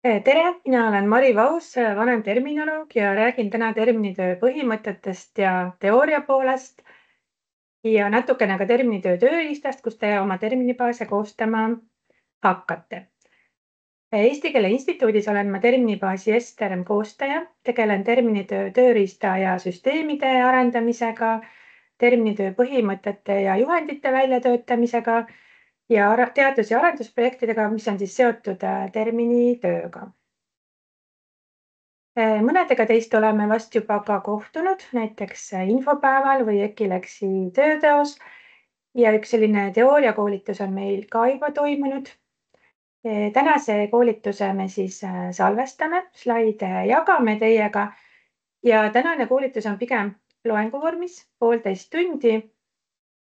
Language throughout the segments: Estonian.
Tere, mina olen Mari Vaus, vanem terminoloog ja räägin täna terminitöö põhimõtetest ja teooria poolest ja natukene ka terminitöö tööriistast, kus te oma terminibaase koostama hakkate. Eesti Keele Instituudis olen ma terminibaasi Esterm koostaja, tegelen terminitöö tööriista ja süsteemide arendamisega, terminitöö põhimõtete ja juhendite väljatöötamisega ja teadus- ja arendusprojektidega, mis on siis seotud terminitööga. Mõnedega teist oleme vast juba ka kohtunud, näiteks infopäeval või Ekileksi tööteos ja üks selline teooriakoolitus on meil ka juba toimunud. Tänase koolituse me siis salvestame, slaide jagame teiega ja tänane koolitus on pigem loengu vormis, 1,5 tundi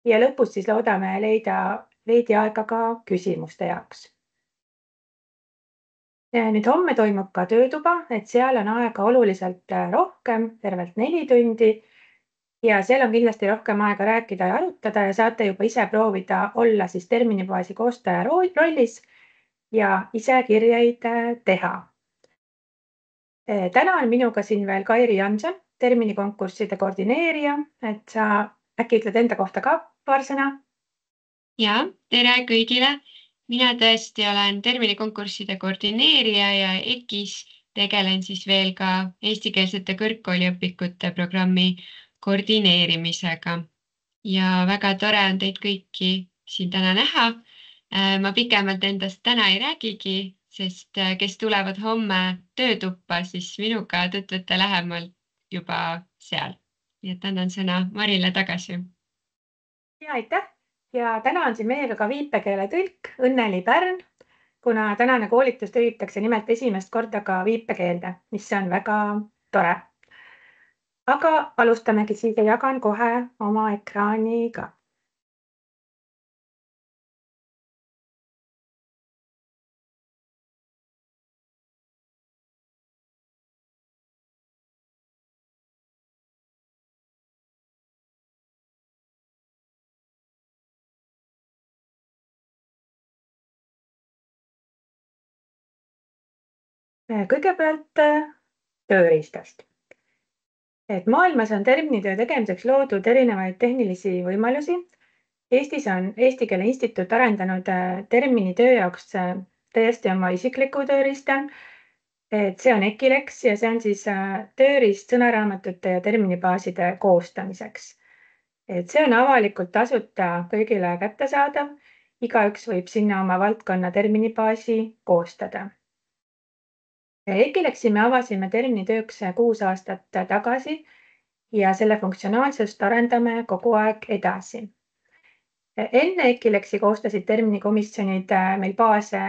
ja lõpus siis loodame leida veidi aega ka küsimuste jaoks. Nüüd homme toimub ka töötuba, et seal on aega oluliselt rohkem, tervelt 4 tundi ja seal on kindlasti rohkem aega rääkida ja arutada ja saate juba ise proovida olla siis terminibaasi koostaja rollis ja ise kirjeid teha. Täna on minuga siin veel Kairi Janson, terminikonkursside koordineerija, et sa äkki ütled enda kohta ka paar sõna? Ja, tere kõigile! Mina tõesti olen terminikonkursside koordineerija ja EKIs tegelen siis veel ka eestikeelsete kõrgkooliõpikute programmi koordineerimisega. Ja väga tore on teid kõiki siin täna näha. Ma pikemalt endast täna ei räägigi, sest kes tulevad homme töötuppa, siis minuga tutvute lähemalt juba seal. Nii et annan sõna Marile tagasi. Ja aitäh! Ja täna on siin meiega ka viipekeele tõlk Õnneli Pärn, kuna tänane koolitus tõlgitakse nimelt esimest korda ka viipekeelde, mis on väga tore. Aga alustamegi siis ja jagan kohe oma ekraani ka. Kõigepealt tööriistast. Et maailmas on terminitöö tegemiseks loodud erinevaid tehnilisi võimalusi. Eestis on Eesti Keele Instituut arendanud terminitöö jaoks täiesti oma isikliku tööriista. Et see on Ekilex ja see on siis tööriist sõnaraamatute ja terminibaaside koostamiseks. Et see on avalikult tasuta kõigile kättesaadav. Igaüks võib sinna oma valdkonna terminibaasi koostada. Ekilexi me avasime terminitööks 6 aastat tagasi ja selle funktsionaalsust arendame kogu aeg edasi. Enne Ekilexi koostasid terminikomisjonid meil baase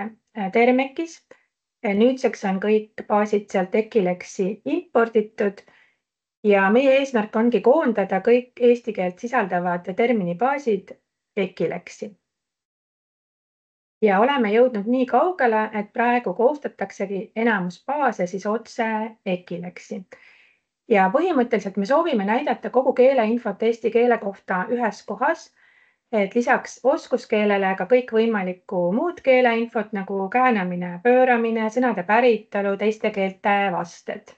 Termekis. Nüüdseks on kõik baasid sealt Ekilexi imporditud ja meie eesmärk ongi koondada kõik eesti keelt sisaldavad terminibaasid Ekilexi. Ja oleme jõudnud nii kaugele, et praegu koostataksegi enamus baase siis otse Ekilexi. Ja põhimõtteliselt me soovime näidata kogu keeleinfot eesti keele kohta ühes kohas, et lisaks oskuskeelele ka kõikvõimalikku muud keeleinfot nagu käänamine, pööramine, sõnade päritolu, teiste keelte vasted.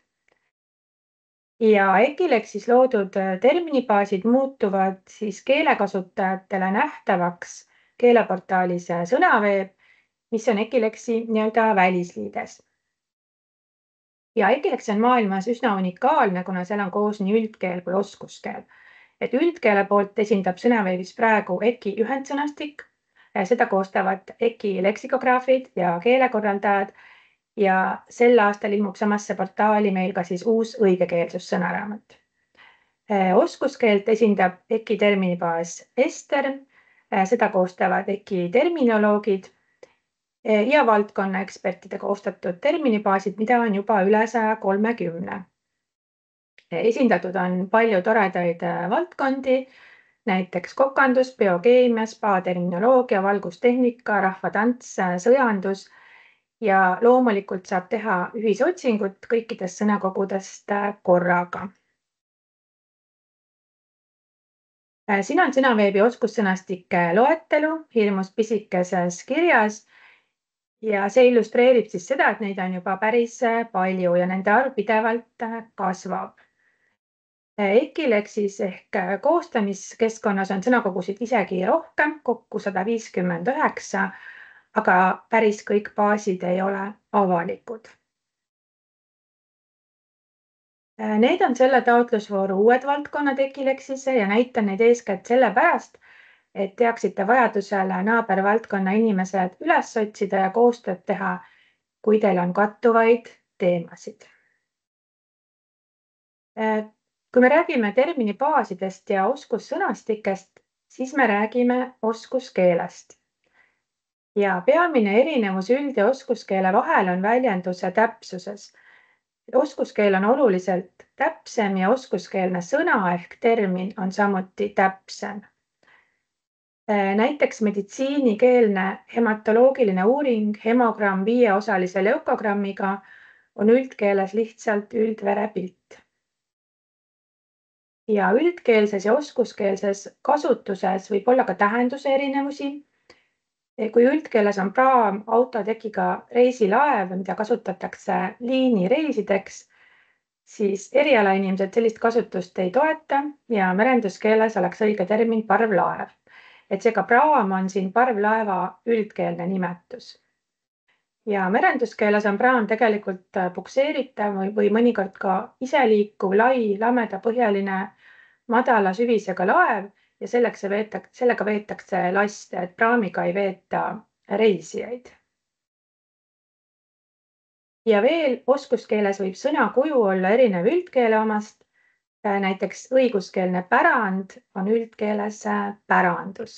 Ja Ekilexis loodud terminibaasid muutuvad siis keelekasutajatele nähtavaks keeleportaalis Sõnaveeb, mis on Ekilexi nii-öelda välisliides. Ja Ekilex on maailmas üsna unikaalne, kuna seal on koos nii üldkeel kui oskuskeel. Et üldkeele poolt esindab Sõnaveebis praegu Eki ühendsõnastik. Seda koostavad Eki leksikograafid ja keelekorraldajad ja sel aastal ilmub samasse portaali meil ka siis uus õigekeelsussõnaraamat. Oskuskeelt esindab Eki terminibaas Esterm. Seda koostavad Eki terminoloogid ja valdkonna ekspertide koostatud terminibaasid, mida on juba üle 130. Esindatud on palju toredaid valdkondi, näiteks kokandus, biokeemia, spa-terminoloogia, valgustehnika, rahvatants, sõjandus ja loomulikult saab teha ühisotsingut kõikidest sõnakogudest korraga. Siin on Sõnaveebi oskussõnastike loetelu hirmus pisikeses kirjas ja see illustreerib siis seda, et neid on juba päris palju ja nende arv pidevalt kasvab. EKIlexis ehk koostamiskeskkonnas on sõnakogusid isegi rohkem, kokku 159, aga päris kõik baasid ei ole avalikud. Need on selle taotlusvooru uued valdkonnad EKIlexisse ja näitan neid eeskätt sellepärast, et teaksite vajadusel naabervaldkonna inimesed üles otsida ja koostööd teha, kui teil on kattuvaid teemasid. Kui me räägime termini baasidest ja oskussõnastikest, siis me räägime oskuskeelest. Ja peamine erinevus üld- ja oskuskeele vahel on väljenduse täpsuses. Oskuskeel on oluliselt täpsem ja oskuskeelne sõna ehk termin on samuti täpsem. Näiteks meditsiinikeelne hematoloogiline uuring hemogramm 5-osalise leukogrammiga on üldkeeles lihtsalt üldverepilt. Ja üldkeelses ja oskuskeelses kasutuses võib olla ka tähenduse erinevusi. Kui üldkeeles on praam autotekiga reisilaev, mida kasutatakse liinireisideks, siis erialainimesed sellist kasutust ei toeta ja merenduskeeles oleks õige termin parvlaev. Et seega praam on siin parvlaeva üldkeelne nimetus. Ja merenduskeeles on praam tegelikult pukseeritav või mõnikord ka iseliikuv, lai, lamedapõhjaline, madala süvisega laev ja sellega veetakse laste, et praamiga ei veeta reisijaid. Ja veel oskuskeeles võib sõna kuju olla erinev üldkeele omast. Näiteks õiguskeelne pärand on üldkeeles pärandus.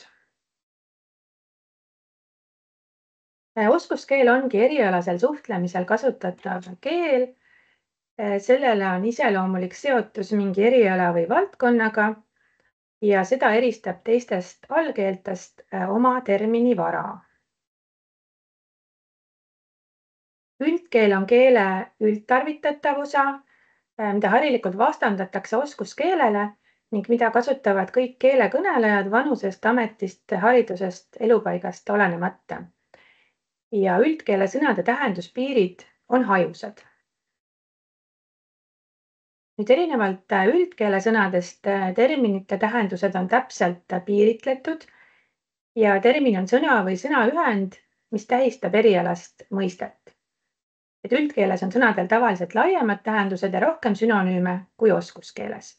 Oskuskeel ongi erialasel suhtlemisel kasutatav keel. Sellele on iseloomulik seotus mingi eriala või valdkonnaga ja seda eristab teistest allkeeltest oma termini vara. Üldkeel on keele üldtarvitatavusa, mida harilikult vastandatakse oskuskeelele ning mida kasutavad kõik keelekõnelejad vanusest, ametist, haridusest, elupaigast olenemata. Ja üldkeele sõnade tähenduspiirid on hajusad. Nüüd erinevalt üldkeele sõnadest terminite tähendused on täpselt piiritletud ja termin on sõna või sõnaühend, mis tähistab erialast mõistet. Et üldkeeles on sõnadel tavaliselt laiemad tähendused ja rohkem sünonüüme kui oskuskeeles.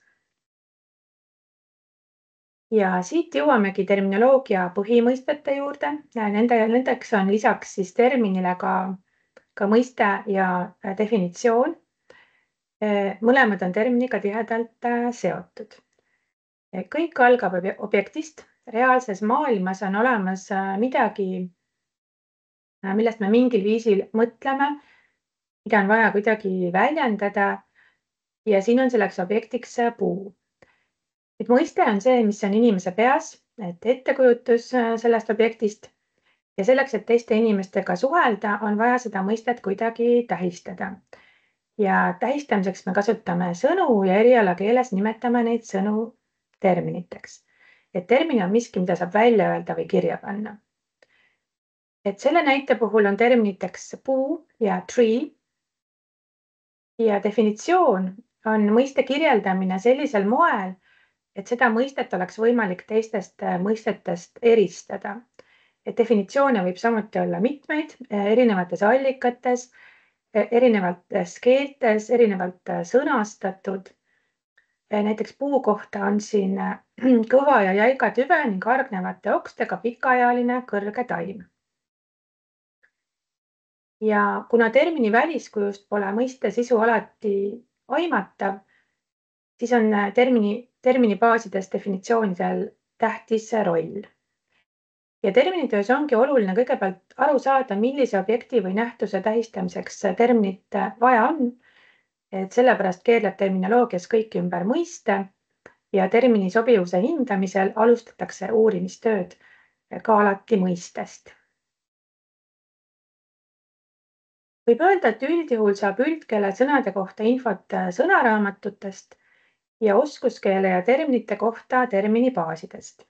Ja siit jõuamegi terminoloogia põhimõistete juurde. Nendeks on lisaks siis terminile ka mõiste ja definitsioon. Mõlemad on terminiga tihedalt seotud. Kõik algab objektist. Reaalses maailmas on olemas midagi, millest me mingil viisil mõtleme, mida on vaja kuidagi väljendada ja siin on selleks objektiks puu. Nüüd mõiste on see, mis on inimese peas, et ettekujutus sellest objektist ja selleks, et teiste inimestega suhelda, on vaja seda mõistet kuidagi tähistada. Ja tähistamiseks me kasutame sõnu ja erialakeeles nimetame neid sõnu terminiteks. Et termin on miski, mida saab välja öelda või kirja panna. Et selle näite puhul on terminiteks puu ja tree. Ja definitsioon on mõiste kirjeldamine sellisel moel, et seda mõistet oleks võimalik teistest mõistetest eristada. Et definitsioone võib samuti olla mitmeid erinevates allikates, erinevates keeltes, erinevalt sõnastatud. Näiteks puu kohta on siin kõva ja jäiga tüve ning hargnevate okstega pikaealine kõrge taim. Ja kuna termini väliskujust pole mõiste sisu alati aimatav, siis on termini baasides definitsioonidel tähtis roll. Ja terminitöös ongi oluline kõigepealt aru saada, millise objekti või nähtuse tähistamiseks terminit vaja on. Et sellepärast keerleb terminoloogias kõik ümber mõiste ja termini sobivuse hindamisel alustatakse uurimistööd ka alati mõistest. Võib öelda, et üldjuhul saab üldkeele sõnade kohta infot sõnaraamatutest ja oskuskeele ja terminite kohta termini baasidest.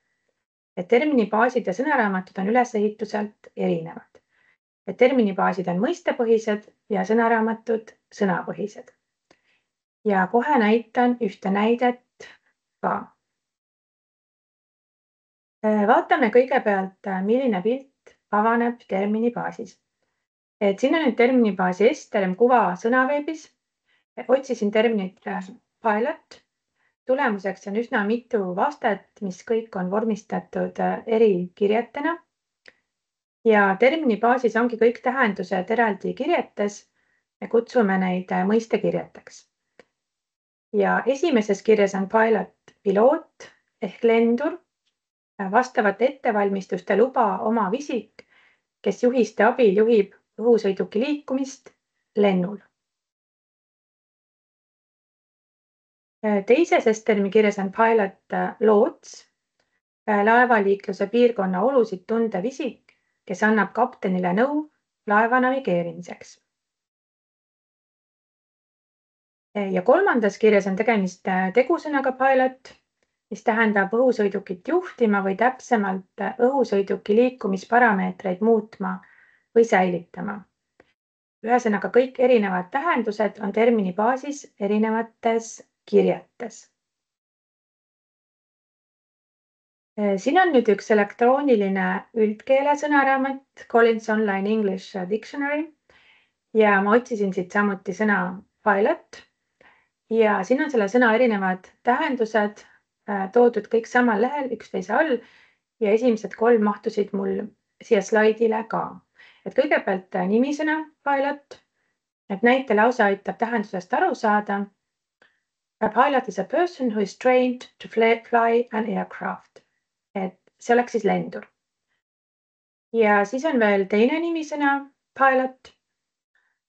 Et termini baasid ja sõnaraamatud on ülesehituselt erinevad. Terminibaasid on mõistepõhised ja sõnaraamatud sõnapõhised. Ja kohe näitan ühte näidet ka. Vaatame kõigepealt, milline pilt avaneb terminibaasis. Siin on nüüd terminibaasi Estelm kuva sõnaveebis. Otsisin terminit pilot. Tulemuseks on üsna mitu vastet, mis kõik on vormistatud eri kirjetena. Ja terminibaasis ongi kõik tähendused eraldi kirjetes. Me kutsume neid mõistekirjeteks. Ja esimeses kirjes on pilot piloot ehk lendur, vastavat ettevalmistuste luba omav isik, kes juhiste abil juhib õhusõiduki liikumist lennul. Teises Estelmi kirjas on pilot loots, laevaliikluse piirkonna olusid tundev isik, kes annab kaptenile nõu laeva navigeerimiseks. Ja kolmandas kirjas on tegemist tegusõnaga pilot, mis tähendab õhusõidukit juhtima või täpsemalt õhusõiduki liikumisparameetreid muutma või säilitama. Ühesõnaga kõik erinevad tähendused on terminibaasis erinevates kirjetes. Siin on nüüd üks elektrooniline üldkeele sõnaraamat Collins Online English Dictionary ja ma otsisin siit samuti sõna pilot ja siin on selle sõna erinevad tähendused toodud kõik samal lehel üksteise all ja esimesed 3 mahtusid mul siia slaidile ka. Kõigepealt nimisõna pilot, et näitelause aitab tähendusest aru saada. A pilot is a person who is trained to fly an aircraft. See oleks siis lendur. Ja siis on veel teine nimisõna pilot.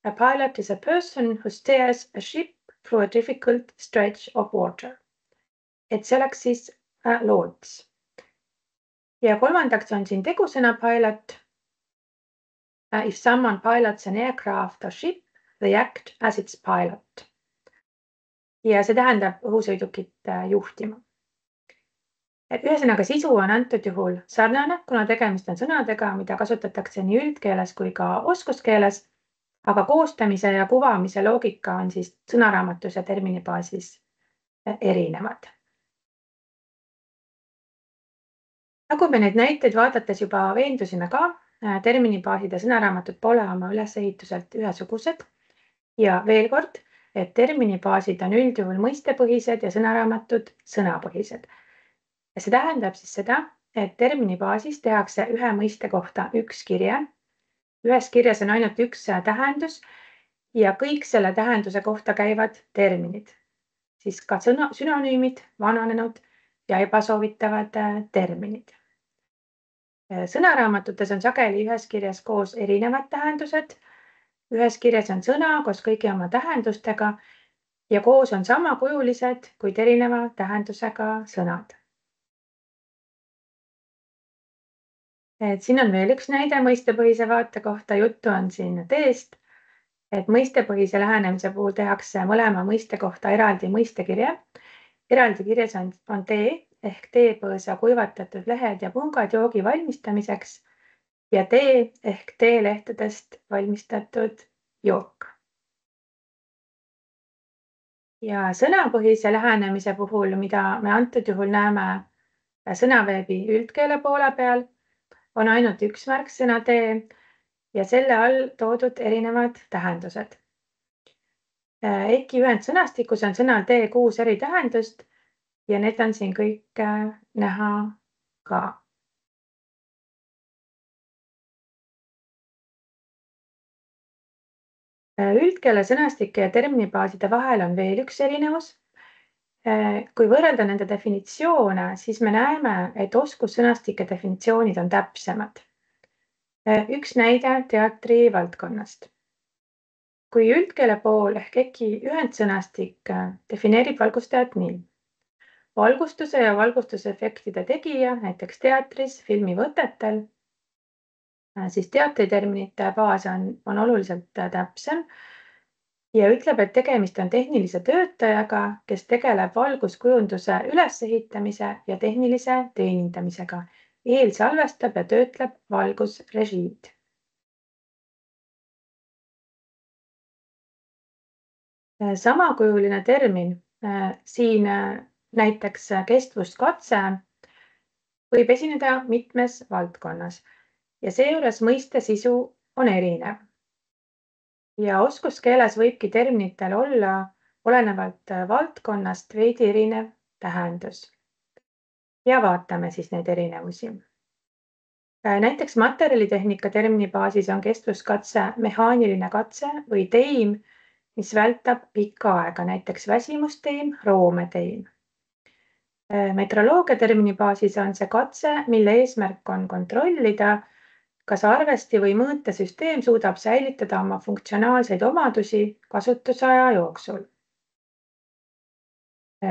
A pilot is a person who steers a ship through a difficult stretch of water. See oleks siis loots. Ja kolmandaks on siin tegusõna pilot. If someone pilots an aircraft or ship, they act as its pilot. Ja see tähendab õhusõidukit juhtima. Ühesõnaga sisu on antud juhul sarnane, kuna tegemist on sõnadega, mida kasutatakse nii üldkeeles kui ka oskuskeeles, aga koostamise ja kuvamise loogika on siis sõnaraamatus ja terminibaasis erinevad. Nagu me neid näiteid vaadates juba veendusime ka, terminibaasid ja sõnaraamatud pole oma ülesehituselt ühesugused. Ja veel kord, et terminibaasid on üldjuhul mõistepõhised ja sõnaraamatud sõnapõhised. See tähendab siis seda, et terminibaasis tehakse ühe mõiste kohta üks kirje. Ühes kirjas on ainult üks tähendus ja kõik selle tähenduse kohta käivad terminid. Siis ka sünonüümid, vananenud ja ebasoovitavad terminid. Sõnaraamatutes on sageli ühes kirjas koos erinevad tähendused. Ühes kirjas on sõna koos kõigi oma tähendustega ja koos on samakujulised, kuid erineva tähendusega sõnad. Siin on veel üks näide mõistepõhise vaate kohta. Juttu on siin teest, et mõistepõhise lähenemise puhul tehakse mõlema mõiste kohta eraldi mõistekirje. Eraldi kirjes on tee ehk teepõõsa kuivatatud lehed ja pungad joogi valmistamiseks ja tee ehk teelehtedest valmistatud jook. Ja sõnapõhise lähenemise puhul, mida me antud juhul näeme sõnaveebi üldkeele poole peal, on ainult üks märksõna tee ja selle all toodud erinevad tähendused. EKI ühendsõnastikus on sõnal tee 6 eri tähendust ja need on siin kõik näha ka. Üldkeele sõnastike ja terminibaaside vahel on veel üks erinevus. Kui võrrelda nende definitsioone, siis me näeme, et oskussõnastike definitsioonid on täpsemad. Üks näide teatri valdkonnast. Kui üldkeele pool ehk EKI ühendsõnastik defineerib valgustajat nii. Valgustuse ja valgustusefektide tegija, näiteks teatris, filmivõtetel, siis teatriterminite baas on oluliselt täpsem ja ütleb, et tegemist on tehnilise töötajaga, kes tegeleb valguskujunduse ülesehitamise ja tehnilise teenindamisega. Eelsalvestab ja töötleb valgusrežiimid. Samakujuline termin siin näiteks kestvuskatse võib esineda mitmes valdkonnas ja seejuures mõiste sisu on erinev. Ja oskuskeeles võibki terminitel olla olenevalt valdkonnast veidi erinev tähendus. Ja vaatame siis neid erinevusi. Näiteks materjalitehnika terminibaasis on kestvuskatse mehaaniline katse või teim, mis vältab pikka aega, näiteks väsimusteim, roometeim. Metroloogia terminibaasis on see katse, mille eesmärk on kontrollida, kas arvesti või mõõtesüsteem suudab säilitada oma funktsionaalseid omadusi kasutusaja jooksul.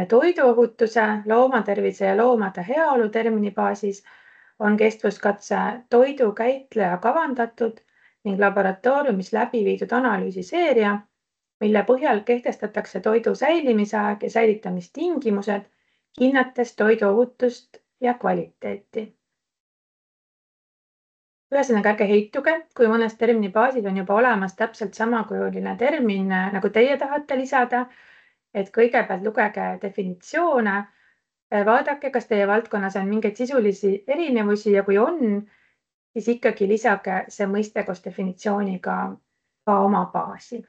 Toiduohutuse, loomatervise ja loomade heaolu terminibaasis on kestvuskatse toidu käitleja kavandatud ning laboratooriumis läbi viidud analüüsiseeria, mille põhjal kehtestatakse toidu säilimisaeg ja säilitamistingimused, hinnates toidu ohutust ja kvaliteeti. Ühesõnaga, ärge heituge, kui mõnes terminibaasis on juba olemas täpselt samakujuline termin, nagu teie tahate lisada, et kõigepealt lugege definitsioone, vaadake, kas teie valdkonnas on mingeid sisulisi erinevusi ja kui on, siis ikkagi lisage see mõiste koos definitsiooniga ka oma baasi.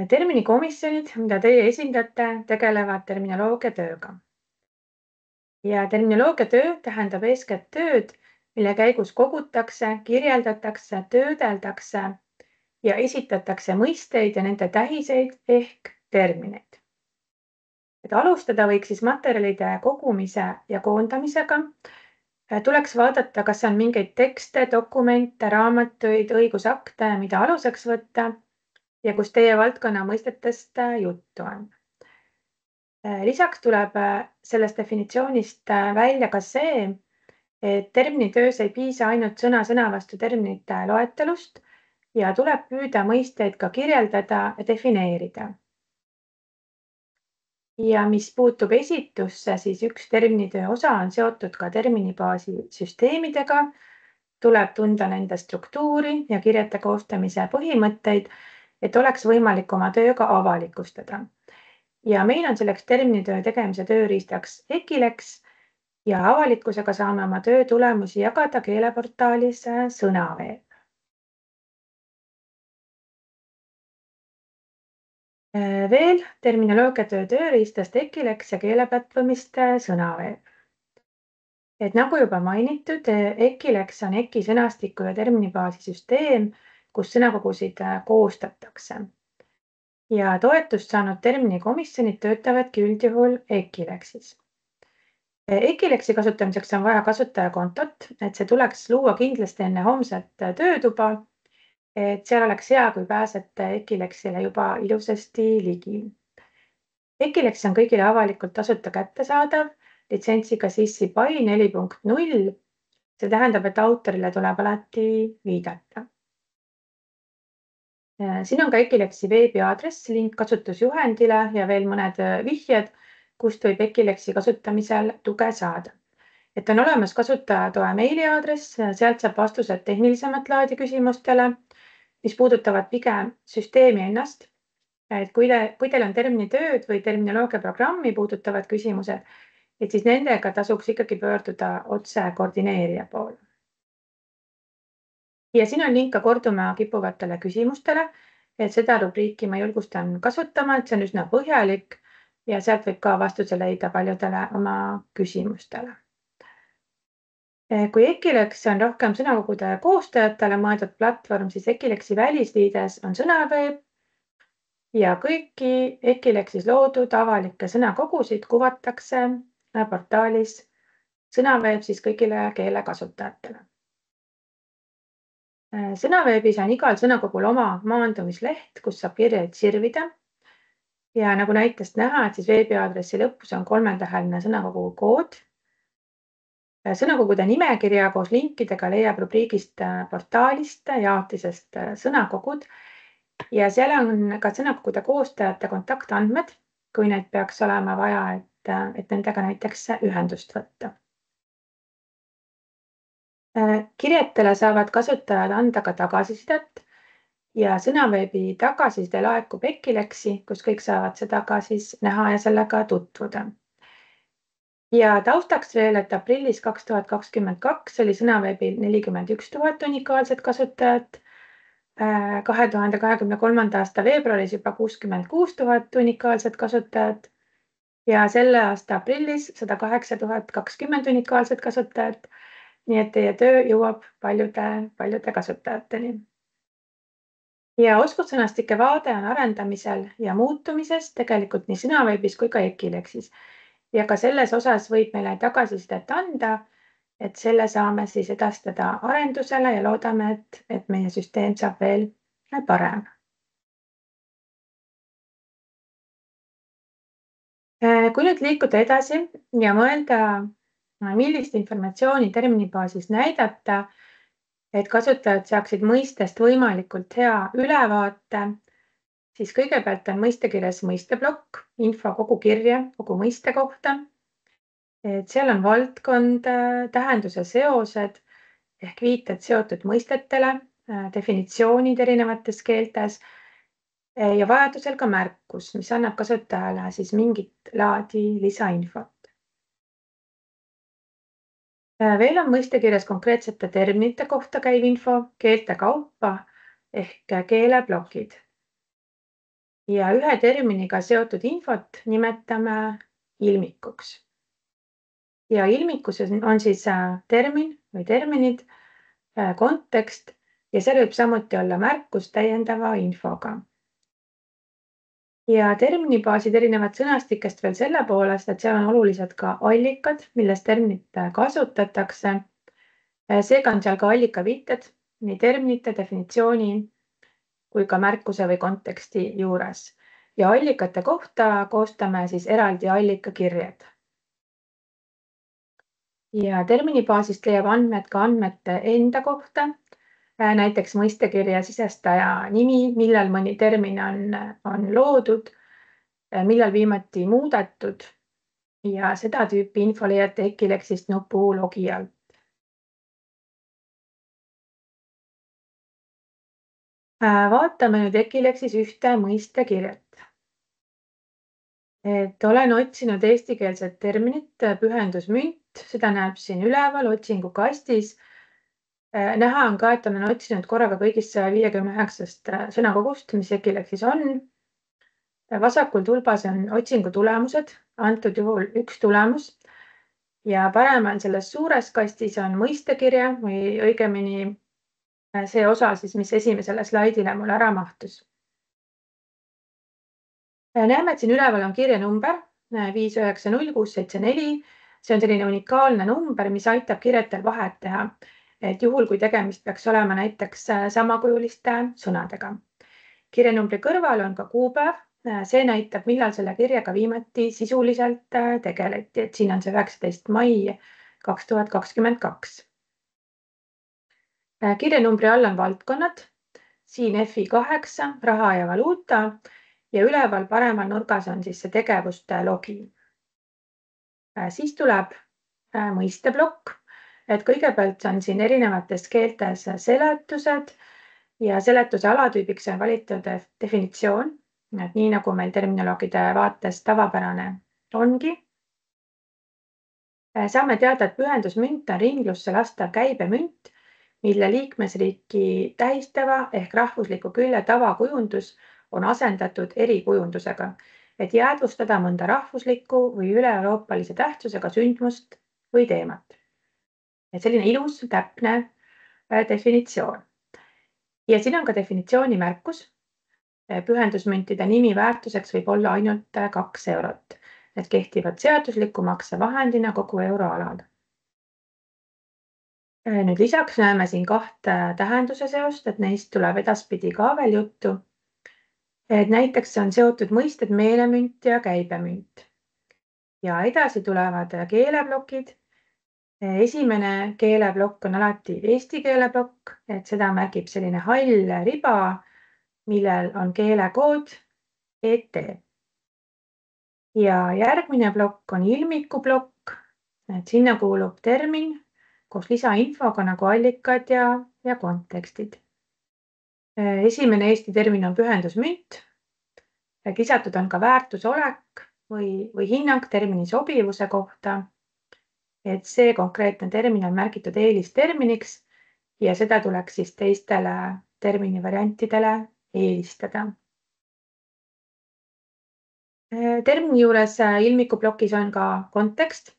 Terminikomisjonid, mida teie esindate, tegelevad terminoloogiatööga. Ja terminoloogiatöö tähendab eeskätt tööd, mille käigus kogutakse, kirjeldatakse, töödeldakse ja esitatakse mõisteid ja nende tähiseid ehk termineid. Et alustada võiks siis materjalide kogumise ja koondamisega. Tuleks vaadata, kas on mingeid tekste, dokumente, raamatuid, õigusakte, mida aluseks võtta ja kus teie valdkonna mõistetest juttu on. Lisaks tuleb sellest definitsioonist välja ka see, et terminitöös ei piisa ainult sõna vastu terminite loetelust ja tuleb püüda mõisteid ka kirjeldada ja defineerida. Ja mis puutub esitusse, siis üks terminitöö osa on seotud ka terminibaasi süsteemidega, tuleb tunda nende struktuuri ja kirjete koostamise põhimõtteid, et oleks võimalik oma tööga avalikustada. Ja meil on selleks terminitöö tegemise tööriistaks Ekilex ja avalikkusega saame oma töö tulemusi jagada keeleportaalis Sõnaveeb. Veel terminoloogiatöö tööriistast Ekilex ja keeleplatvormist Sõnaveeb. Et nagu juba mainitud, Ekilex on EKI sõnastiku ja terminibaasi süsteem, kus sõnakogusid koostatakse. Ja toetust saanud terminikomisjonid töötavadki üldjuhul Ekilexis. Ekilexi kasutamiseks on vaja kasutajakontot, et see tuleks luua kindlasti enne homset töötuba, et seal oleks hea, kui pääsete Ekilexile juba ilusasti ligi. Ekilex on kõigile avalikult tasuta kättesaadav litsentsiga CC BY 4.0. See tähendab, et autorile tuleb alati viidata. Siin on ka Ekilexi veebiaadress, link kasutusjuhendile ja veel mõned vihjed, kust võib Ekilexi kasutamisel tuge saada. Et on olemas kasutajatoe meiliaadress, sealt saab vastused tehnilisemat laadi küsimustele, mis puudutavad pigem süsteemi ennast. Et kui teil on terminitööd või terminoloogiaprogrammi puudutavad küsimused, et siis nendega tasuks ikkagi pöörduda otse koordineerija poole. Ja siin on link ka korduma kippuvatele küsimustele, et seda rubriiki ma julgustan kasutama, et see on üsna põhjalik ja sealt võib ka vastuse leida paljudele oma küsimustele. Kui Ekilex on rohkem sõnakogude koostajatele mõeldud platvorm, siis Ekilexi välisliides on Sõnaveeb ja kõiki Ekilexis loodud avalikke sõnakogusid kuvatakse portaalis Sõnaveeb siis kõigile keelekasutajatele. Sõnaveebis on igal sõnakogul oma maandumisleht, kus saab kirjeid sirvida. Ja nagu näitest näha, et siis veebiaadressi lõpus on 3-täheline sõnakogu kood. Sõnakogude nimekirja koos linkidega leiab rubriigist portaalist jaotisest sõnakogud ja seal on ka sõnakogude koostajate kontaktandmed, kui neid peaks olema vaja, et nendega näiteks ühendust võtta. Kirjetele saavad kasutajad anda ka tagasisidet ja sõnaveebi tagasiside laekub Ekileksi, kus kõik saavad seda ka siis näha ja sellega tutvuda. Ja taustaks veel, et aprillis 2022 oli sõnaveebil 41 000 unikaalset kasutajat. 2023. aasta veebruaris juba 66 000 unikaalset kasutajat ja selle aasta aprillis 108 020 unikaalset kasutajat. Nii et teie töö jõuab paljude kasutajateni. Ja oskussõnastike vaade on arendamisel ja muutumises tegelikult nii sõnaveebis kui ka Ekileksis. Ja ka selles osas võib meile tagasisidet anda, et selle saame siis edastada arendusele ja loodame, et meie süsteem saab veel parem. Kui nüüd liikuda edasi ja mõelda, millist informatsiooni terminibaasis näidata, et kasutajad saaksid mõistest võimalikult hea ülevaate, siis kõigepealt on mõistekirjas mõisteplokk, info kogu kirje, kogu mõiste kohta. Et seal on valdkond, tähenduse seosed ehk viited seotud mõistetele, definitsioonid erinevates keeltes ja vajadusel ka märkus, mis annab kasutajale siis mingit laadi lisainfot. Veel on mõistekirjas konkreetsete terminite kohta käiv info, keelte kaupa ehk keeleplokid. Ja ühe terminiga seotud infot nimetame ilmikuks. Ja ilmikuses on siis termin või terminid, kontekst ja seal võib samuti olla märkus täiendava infoga. Ja terminibaasid erinevad sõnastikest veel selle poolest, et seal on olulised ka allikad, milles terminit kasutatakse. Seega on seal ka allikaviited nii terminite, definitsiooni kui ka märkuse või konteksti juures. Ja allikate kohta koostame siis eraldi allikakirjed. Ja terminibaasist leiab andmed ka andmete enda kohta, näiteks mõistekirja sisestaja nimi, millal mõni termin on loodud, millal viimati muudetud ja seda tüüpi info leiate Ekileksist nupu logi alt. Vaatame nüüd Ekileksis ühte mõistekirjet. Et olen otsinud eestikeelset terminit pühendusmünt, seda näeb siin üleval otsingukastis. Näha on ka, et olen otsinud korraga kõigist 159 sõnakogust, mis Ekileksis on. Vasakul tulbas on otsingu tulemused, antud juhul üks tulemus ja paremal selles suures kastis on mõistekirja või õigemini see osa siis, mis esimesele slaidile mul ära mahtus. Näeme, et siin üleval on kirjenumber 5900674. See on selline unikaalne number, mis aitab kirjetel vahet teha. Et juhul, kui tegemist peaks olema näiteks samakujuliste sõnadega. Kirjenumbri kõrval on ka kuupäev. See näitab, millal selle kirjega viimati sisuliselt tegeleti. Et siin on see 19. mai 2022. Kirjenumbri all on valdkonnad. Siin FI8, raha ja valuuta. Ja üleval paremal nurgas on siis see tegevuste logi. Siis tuleb mõisteplokk, et kõigepealt on siin erinevates keeltes seletused ja seletuse alatüübiks on valitud definitsioon, et nii nagu meil terminoloogide vaates tavapärane ongi. Saame teada, et pühendusmünt on ringlusse lastav käibemünt, mille liikmesriiki tähistava ehk rahvusliku külje tavakujundus on asendatud erikujundusega, et jäädvustada mõnda rahvuslikku või üle-euroopalise tähtsusega sündmust või teemat. Et selline ilus, täpne definitsioon. Ja siin on ka definitsiooni märkus. Pühendusmüntide nimi väärtuseks võib olla ainult 2 eurot. Need kehtivad seadusliku maksevahendina kogu euroalal. Nüüd lisaks näeme siin 2 tähenduse seost, et neist tuleb edaspidi ka veel juttu. Et näiteks on seotud mõisted meelemünt ja käibemünt. Ja edasi tulevad keeleplokid. Esimene keeleplokk on alati eesti keeleplokk, et seda märgib selline hall riba, millel on keelekood ET. Ja järgmine plokk on ilmikuplokk, et sinna kuulub termin koos lisainfoga nagu allikad ja kontekstid. Esimene Eesti termin on pühendusmünt. Lisatud on ka väärtusolek või hinnang termini sobivuse kohta. Et see konkreetne termin on märgitud eelisterminiks ja seda tuleks siis teistele termini variantidele eelistada. Termini juures ilmikuplokis on ka kontekst.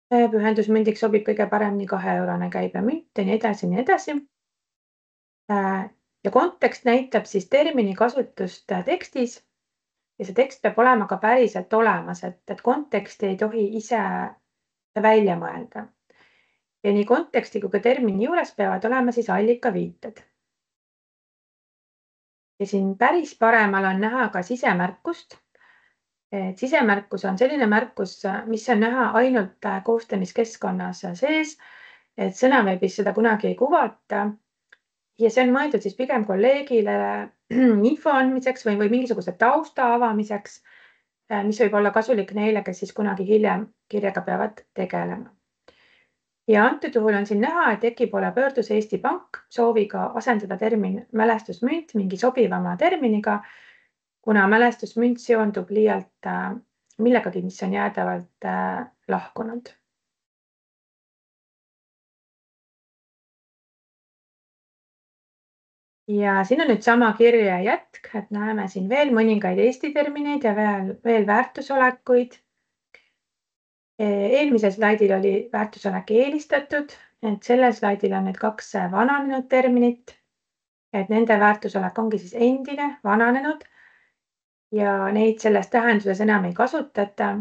Pühendusmündiks sobib kõige paremini 2-eurone käibemünt ja nii edasi, nii edasi. Ja kontekst näitab siis termini kasutust tekstis ja see tekst peab olema ka päriselt olemas, et konteksti ei tohi ise välja mõelda. Ja nii konteksti kui ka termini juures peavad olema siis allikaviited. Ja siin päris paremal on näha ka sisemärkust. Sisemärkus on selline märkus, mis on näha ainult koostamiskeskkonnas sees, et sõnaveebis seda kunagi ei kuvata. Ja see on mõeldud siis pigem kolleegile info andmiseks või mingisuguse tausta avamiseks, mis võib olla kasulik neile, kes siis kunagi hiljem kirjaga peavad tegelema. Ja antud juhul on siin näha, et EKI poole pöördus Eesti Pank sooviga asendada termin mälestusmünt mingi sobivama terminiga, kuna mälestusmünt seondub liialt millegagi, mis on jäädavalt lahkunud. Ja siin on nüüd sama kirja jätk, et näeme siin veel mõningaid Eesti termineid ja veel väärtusolekuid. Eelmisel slaidil oli väärtusolek eelistatud, et sellel slaidil on need 2 vananenud terminit, et nende väärtusolek ongi siis endine, vananenud ja neid selles tähenduses enam ei kasutata.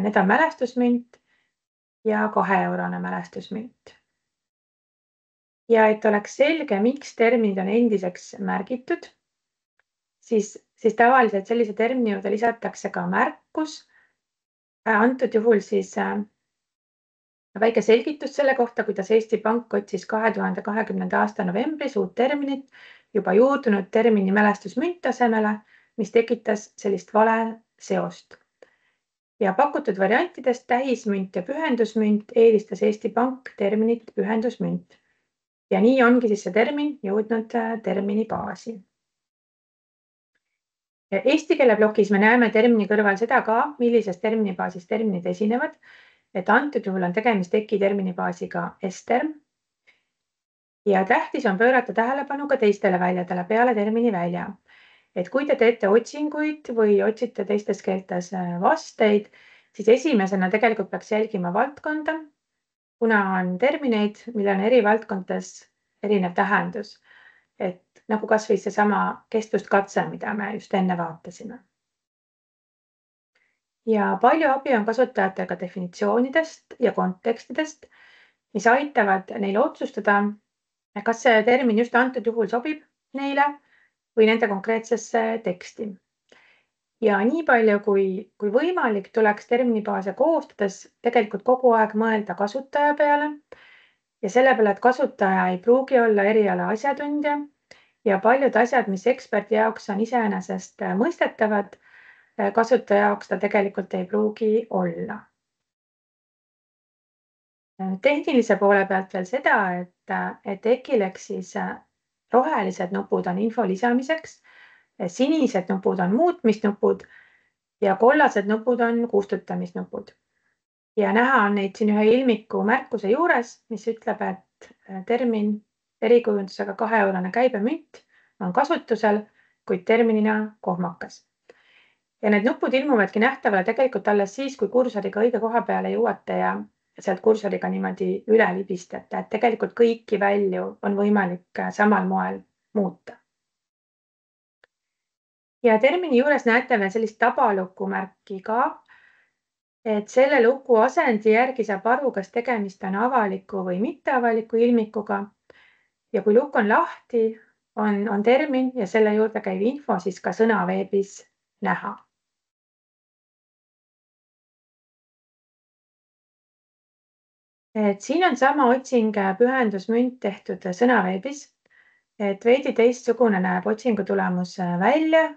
Need on mälestusmünt ja 2-eurone mälestusmünt. Ja et oleks selge, miks terminid on endiseks märgitud, siis tavaliselt sellise termini juurde lisatakse ka märkus. Antud juhul siis väike selgitus selle kohta, kuidas Eesti Pank otsis 2020. aasta novembris uut terminit juba juurdunud termini mälestusmünt asemele, mis tekitas sellist vale seost. Ja pakutud variantidest tähismünt ja pühendusmünt eelistas Eesti Pank terminit pühendusmünt. Ja nii ongi siis see termin jõudnud termini baasi. Eesti keele plokis me näeme termini kõrval seda ka, millises terminibaasis terminid esinevad. Et antud juhul on tegemist EKI terminibaasiga S-term. Ja tähtis on pöörata tähelepanu ka teistele väljadele peale termini välja. Et kui te teete otsinguid või otsite teistes keeltes vasteid, siis esimesena tegelikult peaks jälgima valdkonda, kuna on termineid, millel on eri valdkondades erinev tähendus. Et nagu kas või seesama kestvuskatse, mida me just enne vaatasime. Ja palju abi on kasutajatega definitsioonidest ja kontekstidest, mis aitavad neil otsustada, kas see termin just antud juhul sobib neile või nende konkreetsesse teksti. Ja nii palju kui võimalik, tuleks terminibaase koostades tegelikult kogu aeg mõelda kasutaja peale ja selle peale, et kasutaja ei pruugi olla eriala asjatundja ja paljud asjad, mis eksperdi jaoks on iseenesest mõistetavad, kasutaja jaoks ta tegelikult ei pruugi olla. Tehnilise poole pealt veel seda, et EKI-leks siis rohelised nupud on info lisamiseks, sinised nupud on muutmisnupud ja kollased nupud on kustutamisnupud. Ja näha on neid siin ühe ilmiku märkuse juures, mis ütleb, et termin erikujundusega 2-eurone käibemünt on kasutusel, kuid terminina kohmakas. Ja need nupud ilmuvadki nähtavale tegelikult alles siis, kui kursoriga õige koha peale jõuate ja sealt kursoriga niimoodi üle libistate, et tegelikult kõiki välju on võimalik samal moel muuta. Ja termini juures näete veel sellist tabaluku märki ka, et selle luku asendi järgi saab aru, kas tegemist on avaliku või mitteavaliku ilmikuga. Ja kui lukk on lahti, on termin ja selle juurde käiv info siis ka sõnaveebis näha. Et siin on sama otsing pühendusmünt tehtud sõnaveebis, et veidi teistsugune näeb otsingu tulemus välja.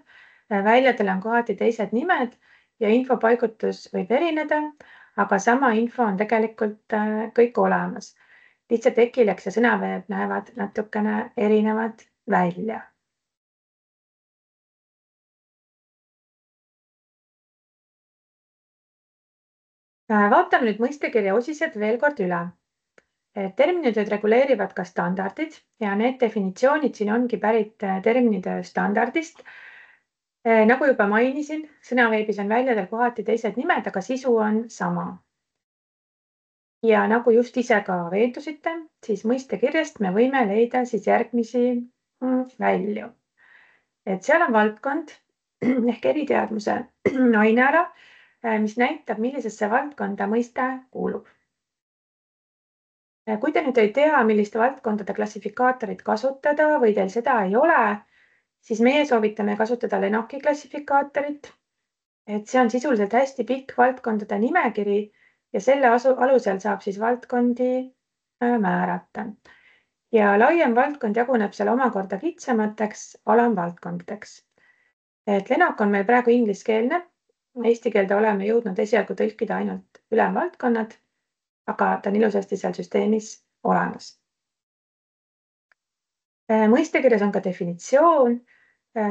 Väljadel on kohati teised nimed ja infopaigutus võib erineda, aga sama info on tegelikult kõik olemas. lihtsalt ekileks ja sõnaveeb näevad natukene erinevad välja. Vaatame nüüd mõistekirja osised veel kord üle. Terminitööd reguleerivad ka standardid ja need definitsioonid siin ongi pärit terminitöö standardist. Nagu juba mainisin, sõnaveebis on väljadel kohati teised nimed, aga sisu on sama. Ja nagu just ise ka veendusite, siis mõistekirjast me võime leida siis järgmisi välju. Et seal on valdkond ehk eriteadmuse aineala, mis näitab, millisesse valdkonda mõiste kuulub. Kui te nüüd ei tea, millist valdkondade klassifikaatorit kasutada või teil seda ei ole, siis meie soovitame kasutada Lenoki klassifikaatorit. Et see on sisuliselt hästi pikk valdkondade nimekiri ja selle alusel saab siis valdkondi määrata. Ja laiem valdkond jaguneb seal omakorda kitsamateks alamvaldkondadeks. Et Lenok on meil praegu ingliskeelne. Eesti keelde oleme jõudnud esialgu tõlkida ainult ülemvaldkonnad, aga ta on ilusasti seal süsteemis olemas. Mõistekirjas on ka definitsioon,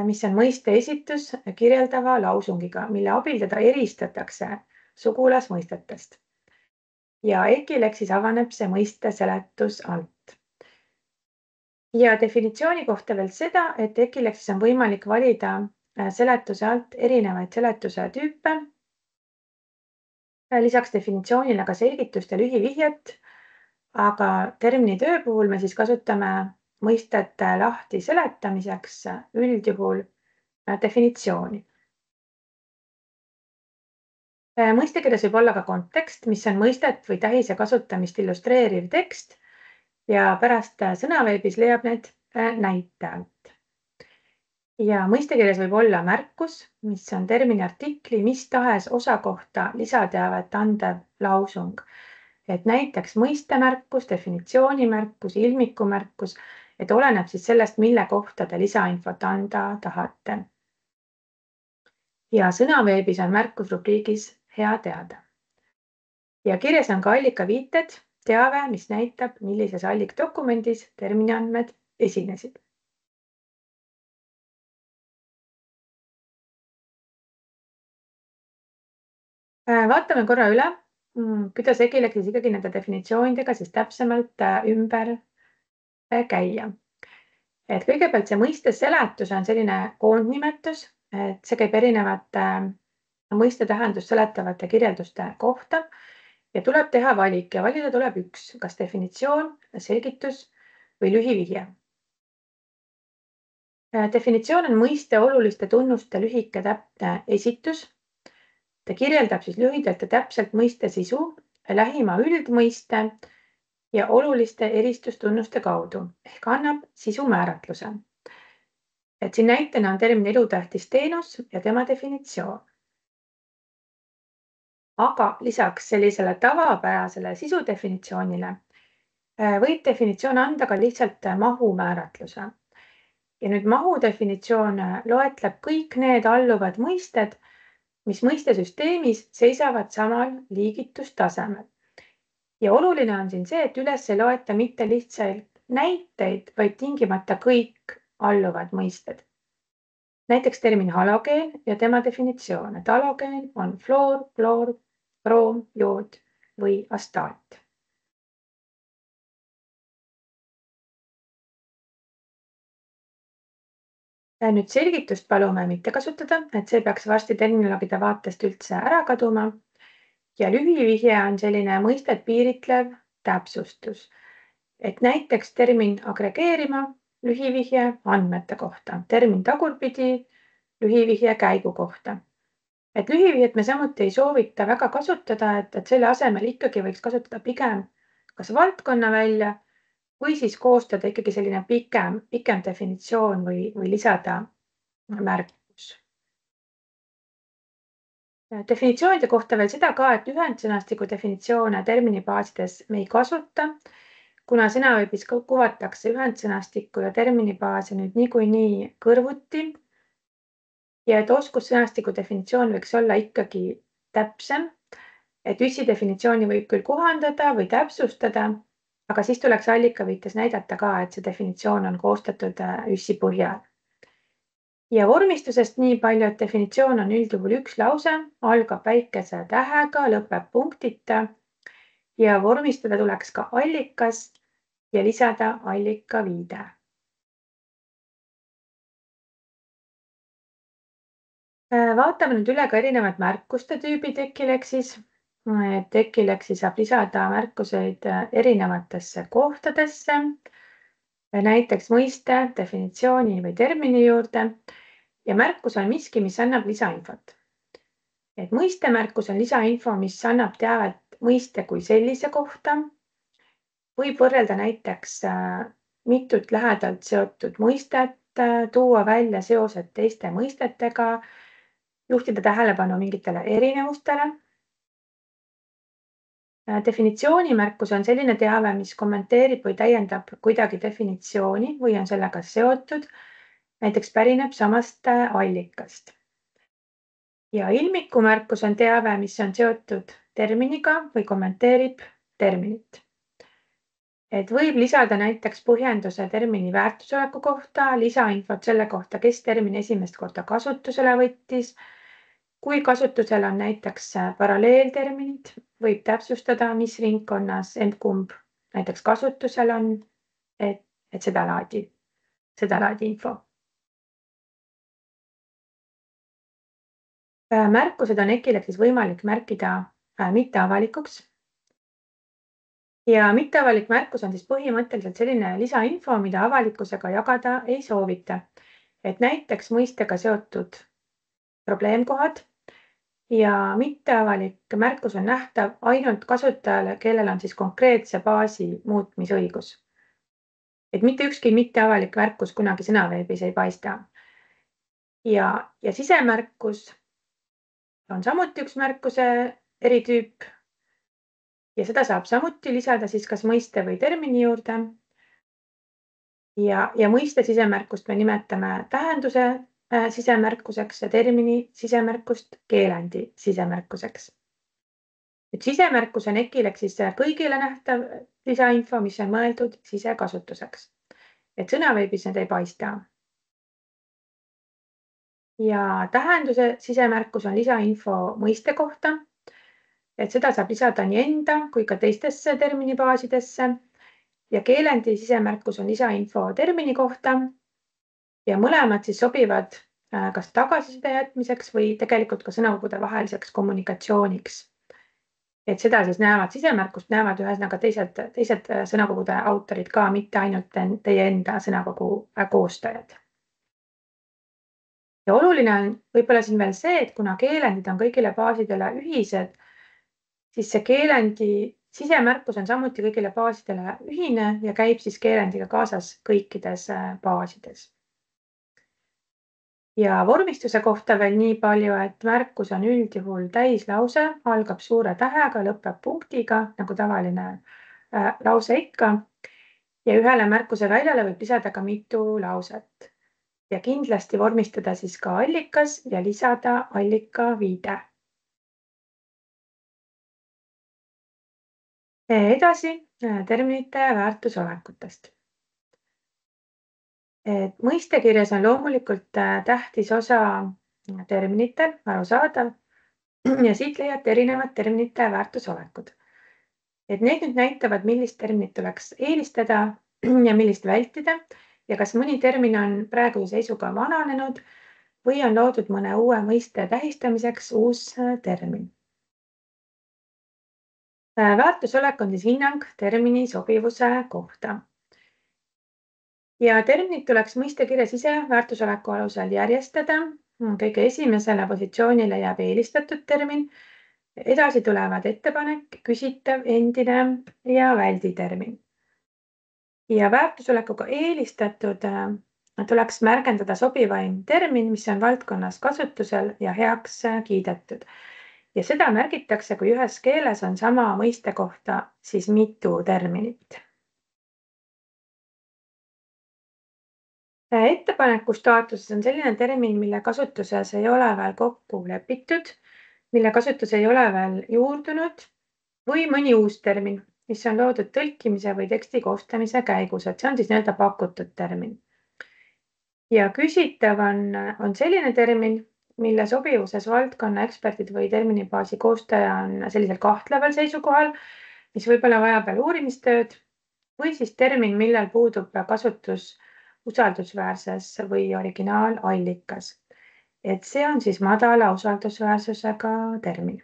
mis on mõiste esitus kirjeldava lausungiga, mille abil teda eristatakse sugulasmõistetest. Ja ekileksis avaneb see mõiste seletus alt. Ja definitsiooni kohta veel seda, et ekileksis on võimalik valida seletuse alt erinevaid seletuse tüüpe. Lisaks definitsioonile ka selgitust ja lühivihjet, aga terminitöö puhul me siis kasutame mõistete lahti seletamiseks üldjuhul definitsiooni. Mõistekirjas võib olla ka kontekst, mis on mõistet või tähise kasutamist illustreeriv tekst ja pärast sõnaveebis leiab need näitajalt. Ja mõistekirjas võib olla märkus, mis on termini artikli mis tahes osa kohta lisateavet andev lausung. Et näiteks mõistemärkus, definitsioonimärkus, ilmikumärkus, et oleneb siis sellest, mille kohta te lisainfot anda tahate. Ja sõnaveebis on märkusrubriigis hea teada. Ja kirjas on ka allikaviited, teave, mis näitab, millises allikdokumendis terminiandmed esinesid. Vaatame korra üle, kuidas ekileksis ikkagi nende definitsioonidega siis täpsemalt ümber käia. Et kõigepealt see mõiste seletus on selline koondnimetus, et see käib erinevate mõiste tähendust seletavate kirjelduste kohta ja tuleb teha valik ja valida tuleb üks, kas definitsioon, selgitus või lühivihje. Definitsioon on mõiste oluliste tunnuste lühike täpne esitus. Ta kirjeldab siis lühidalt ja täpselt mõiste sisu, lähima üldmõiste ja oluliste eristustunnuste kaudu ehk annab sisu määratluse. Et siin näitena on termin elutähtis teenus ja tema definitsioon. Aga lisaks sellisele tavapärasele sisu definitsioonile võib definitsioon anda ka lihtsalt mahu määratluse. Ja nüüd mahu definitsioon loetleb kõik need alluvad mõisted, mis mõistesüsteemis seisavad samal liigitustasemel. Ja oluline on siin see, et üles ei loeta mitte lihtsalt näiteid, vaid tingimata kõik alluvad mõisted. Näiteks termin halogeen ja tema definitsioon, et halogeen on fluor, kloor, broom, jood või astaat. Nüüd selgitust palume mitte kasutada, et see peaks varsti terminoloogide vaatest üldse ära kaduma. Ja lühivihje on selline mõistet piiritlev täpsustus. Et näiteks termin agregeerima, lühivihje andmete kohta, termin tagurpidi, lühivihje käigu kohta. Et lühivihjet me samuti ei soovita väga kasutada, et selle asemel ikkagi võiks kasutada pigem kas valdkonna välja või siis koostada ikkagi selline pikem definitsioon või lisada märkus. Definitsioonide kohta veel seda ka, et ühendsõnastiku definitsioone terminibaasides me ei kasuta, kuna sõnaveebis kuvatakse ühendsõnastikku ja terminibaase nüüd niikuinii kõrvuti. Ja et oskussõnastiku definitsioon võiks olla ikkagi täpsem, et üksi definitsiooni võib küll kohandada või täpsustada, aga siis tuleks allikaviites näidata ka, et see definitsioon on koostatud ÜSi põhjal. Ja vormistusest nii palju, et definitsioon on üldjuhul üks lause, algab väikese tähega, lõpeb punktita ja vormistada tuleks ka allikas ja lisada allikaviide. Vaatame nüüd üle ka erinevad märkuste tüübid EKI-Lexis. EKI-Lexi saab lisada märkuseid erinevatesse kohtadesse, näiteks mõiste, definitsiooni või termini juurde ja märkus on miski, mis annab lisainfot. Et mõistemärkus on lisainfo, mis annab teavet mõiste kui sellise kohta. Võib võrrelda näiteks mitut lähedalt seotud mõistet, tuua välja seosed teiste mõistetega, juhtida tähelepanu mingitele erinevustele. Definitsioonimärkus on selline teave, mis kommenteerib või täiendab kuidagi definitsiooni või on sellega seotud, näiteks pärineb samast allikast. Ja ilmikumärkus on teave, mis on seotud terminiga või kommenteerib terminit. Et võib lisada näiteks põhjenduse termini väärtusoleku kohta, lisainfot selle kohta, kes termini esimest korda kasutusele võttis. Kui kasutusel on näiteks paralleelterminid, võib täpsustada, mis ringkonnas emb-kumb näiteks kasutusel on, et seda laadi info. Märkused on EKI-Lexis võimalik märkida mitteavalikuks. Ja mitteavalik märkus on siis põhimõtteliselt selline lisainfo, mida avalikkusega jagada ei soovita. Et näiteks mõistega seotud probleemkohad ja mitteavalik märkus on nähtav ainult kasutajale, kellel on siis konkreetse baasi muutmisõigus. Et mitte ükski mitteavalik märkus kunagi sõnaveebis ei paista. Ja sisemärkus on samuti üks märkuse eritüüp. Ja seda saab samuti lisada siis kas mõiste või termini juurde. Ja mõiste sisemärkust me nimetame tähenduse sisemärkuseks ja termini sisemärkust keelendi sisemärkuseks. Nüüd sisemärkus on EKI-Lexis kõigile nähtav lisainfo, mis on mõeldud sisekasutuseks. Et sõnaveebis need ei paista. Ja tähenduse sisemärkus on lisainfo mõiste kohta. Et seda saab lisada nii enda kui ka teistesse terminibaasidesse ja keelendi sisemärkus on lisainfo termini kohta ja mõlemad siis sobivad kas tagasiside jätmiseks või tegelikult ka sõnakogude vaheliseks kommunikatsiooniks. Et seda siis sisemärkust näevad ühesõnaga teised sõnakogude autorid ka, mitte ainult teie enda sõnakogu koostajad. Ja oluline on võib-olla siin veel see, et kuna keelendid on kõigile baasidele ühised, siis see keelendi sisemärkus on samuti kõigile baasidele ühine ja käib siis keelendiga kaasas kõikides baasides. Ja vormistuse kohta veel nii palju, et märkus on üldjuhul täislause, algab suure tähega, lõpeb punktiga, nagu tavaline lause ikka. Ja ühele märkuse väljale võib lisada ka mitu lauset. Ja kindlasti vormistada siis ka allikas ja lisada allikaviide. Edasi terminite väärtusolekutest. Et mõistekirjas on loomulikult tähtis osa terminitel, arusaadav, ja siit leiate erinevad terminite väärtusolekud. Et need nüüd näitavad, millist terminit tuleks eelistada ja millist vältida ja kas mõni termin on praeguse seisuga vananenud või on loodud mõne uue mõiste tähistamiseks uus termin. Väärtusolek on siis hinnang termini sobivuse kohta. Ja terminit tuleks mõistekirjas ise väärtusoleku alusel järjestada. Kõige esimesele positsioonile jääb eelistatud termin. Edasi tulevad ettepanek, küsitav, endine ja välditermin. Ja väärtusolekuga eelistatud tuleks märgendada sobivaim termin, mis on valdkonnas kasutusel ja heaks kiidetud. Ja seda märgitakse, kui ühes keeles on sama mõiste kohta siis mitu terminit. Ettepaneku staatuses on selline termin, mille kasutuses ei ole veel kokku lepitud, mille kasutus ei ole veel juurdunud või mõni uus termin. mis on loodud tõlkimise või teksti koostamise käigus, et see on siis nii-öelda pakutud termin. Ja küsitav on selline termin, mille sobivuses valdkonna eksperdid või terminibaasi koostaja on sellisel kahtleval seisukohal, mis võib-olla vajab veel uurimistööd, või siis termin, millel puudub kasutus usaldusväärses või originaalallikas. Et see on siis madala usaldusväärsusega termin.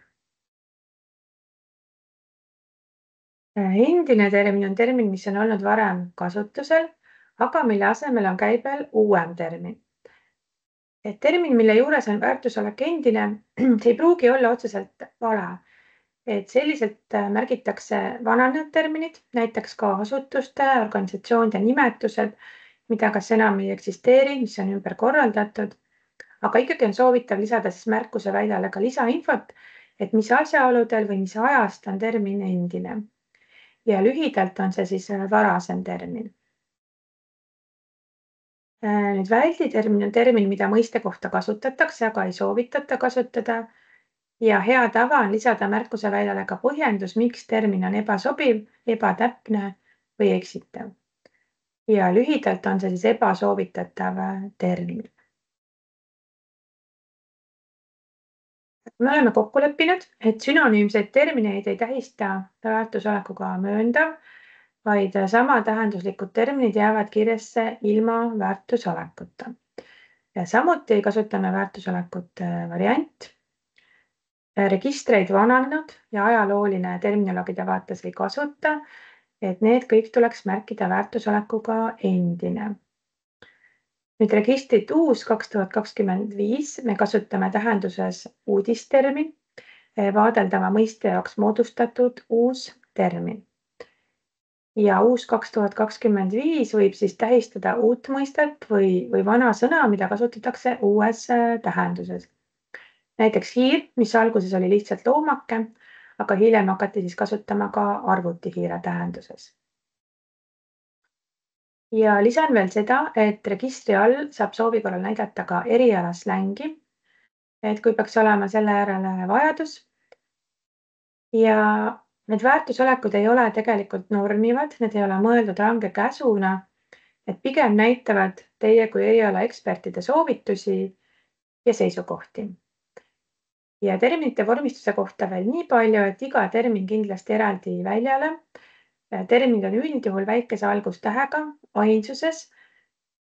Endine termin on termin, mis on olnud varem kasutusel, aga mille asemel on käibel uuem termin. Et termin, mille juures on väärtusolek endine, see ei pruugi olla otseselt vale. Et selliselt märgitakse vananenud terminid, näiteks ka asutuste, organisatsioonide nimetused, mida kas enam ei eksisteeri, mis on ümber korraldatud, aga ikkagi on soovitav lisada siis märkuse väljale ka lisainfot, et mis asjaoludel või mis ajast on termin endine. Ja lühidalt on see siis varasem termin. Nüüd välditermin on termin, mida mõiste kohta kasutatakse, aga ei soovitata kasutada. Ja hea tava on lisada märkuse väljale ka põhjendus, miks termin on ebasobiv, ebatäpne või eksitav. Ja lühidalt on see siis ebasoovitatav termin. Me oleme kokku leppinud, et sünonüümseid termineid ei tähista väärtusolekuga mööndav, vaid samatähenduslikud terminid jäävad kirjasse ilma väärtusolekuta. Ja samuti kasutame väärtusolekut variant, registreid vananenud ja ajalooline terminoloogide vaates ei kasuta, et need kõik tuleks märkida väärtusolekuga endine. Nüüd registrit uus 2025 me kasutame tähenduses uudistermin, vaadeldava mõiste jaoks moodustatud uus termin. Ja uus 2025 võib siis tähistada uut mõistet või vana sõna, mida kasutatakse uues tähenduses. Näiteks hiir, mis alguses oli lihtsalt loomake, aga hiljem hakati siis kasutama ka arvutihiire tähenduses. Ja lisan veel seda, et registri all saab soovi korral näidata ka erialaslängi, et kui peaks olema selle järele vajadus. Ja need väärtusolekud ei ole tegelikult normivad, need ei ole mõeldud range käsuna, et pigem näitavad teie kui eriala ekspertide soovitusi ja seisukohti. Ja terminite vormistuse kohta veel nii palju, et iga termin kindlasti eraldi väljale. Terminid on üldjuhul väikese algustähega ainsuses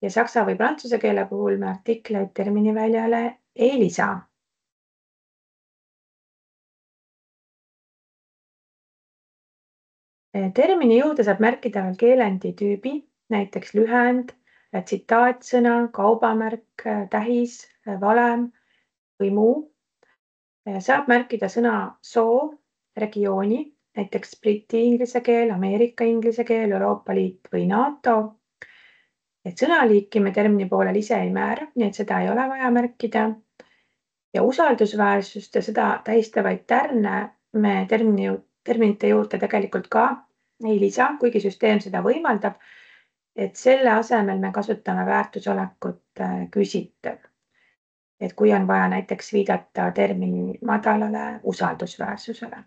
ja saksa või prantsuse keele puhul me artikleid termini väljale ei lisa. Termini juurde saab märkida veel keelendi tüübi, näiteks lühend, tsitaatsõna, kaubamärk, tähis, valem või muu. Saab märkida sõna soo, regiooni, näiteks Briti inglise keel, Ameerika inglise keel, Euroopa Liit või NATO. Et sõnaliiki me termini poolel ise ei määra, nii et seda ei ole vaja märkida. Ja usaldusväärsust ja seda tähistavaid tärne me terminite juurde tegelikult ka ei lisa, kuigi süsteem seda võimaldab. Et selle asemel me kasutame väärtusolekut küsitav. Et kui on vaja näiteks viidata termini madalale usaldusväärsusele.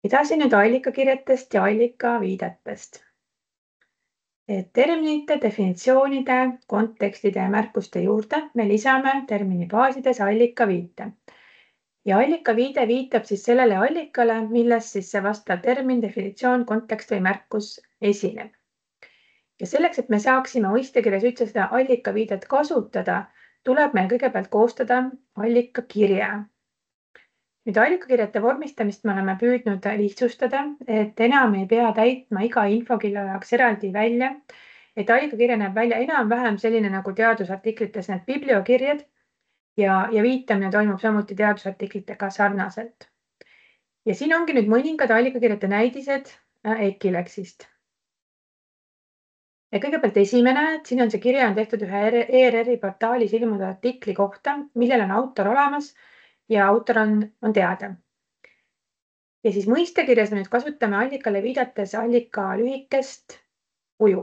Edasi nüüd allikakirjetest ja allikaviidetest. Et terminite, definitsioonide, kontekstide ja märkuste juurde me lisame terminibaasides allikaviite. Ja allikaviide viitab siis sellele allikale, milles siis see vastav termin, definitsioon, kontekst või märkus esineb. Ja selleks, et me saaksime mõistekirjas üldse seda allikaviidet kasutada, tuleb meil kõigepealt koostada allikakirje. Nüüd allikakirjete vormistamist me oleme püüdnud lihtsustada, et enam ei pea täitma iga infokirja jaoks eraldi välja, et allikakirja näeb välja enam-vähem selline nagu teadusartiklites need bibliokirjad ja viitamine toimub samuti teadusartiklitega sarnaselt. Ja siin ongi nüüd mõningad allikakirjete näidised Ecilexist. Ja kõigepealt esimene, et siin on see kirja on tehtud ühe ERR-i portaalis ilmunud artikli kohta, millel on autor olemas ja autor on teada. Ja siis mõistekirjas me nüüd kasutame allikale viidates allika lühikest kuju.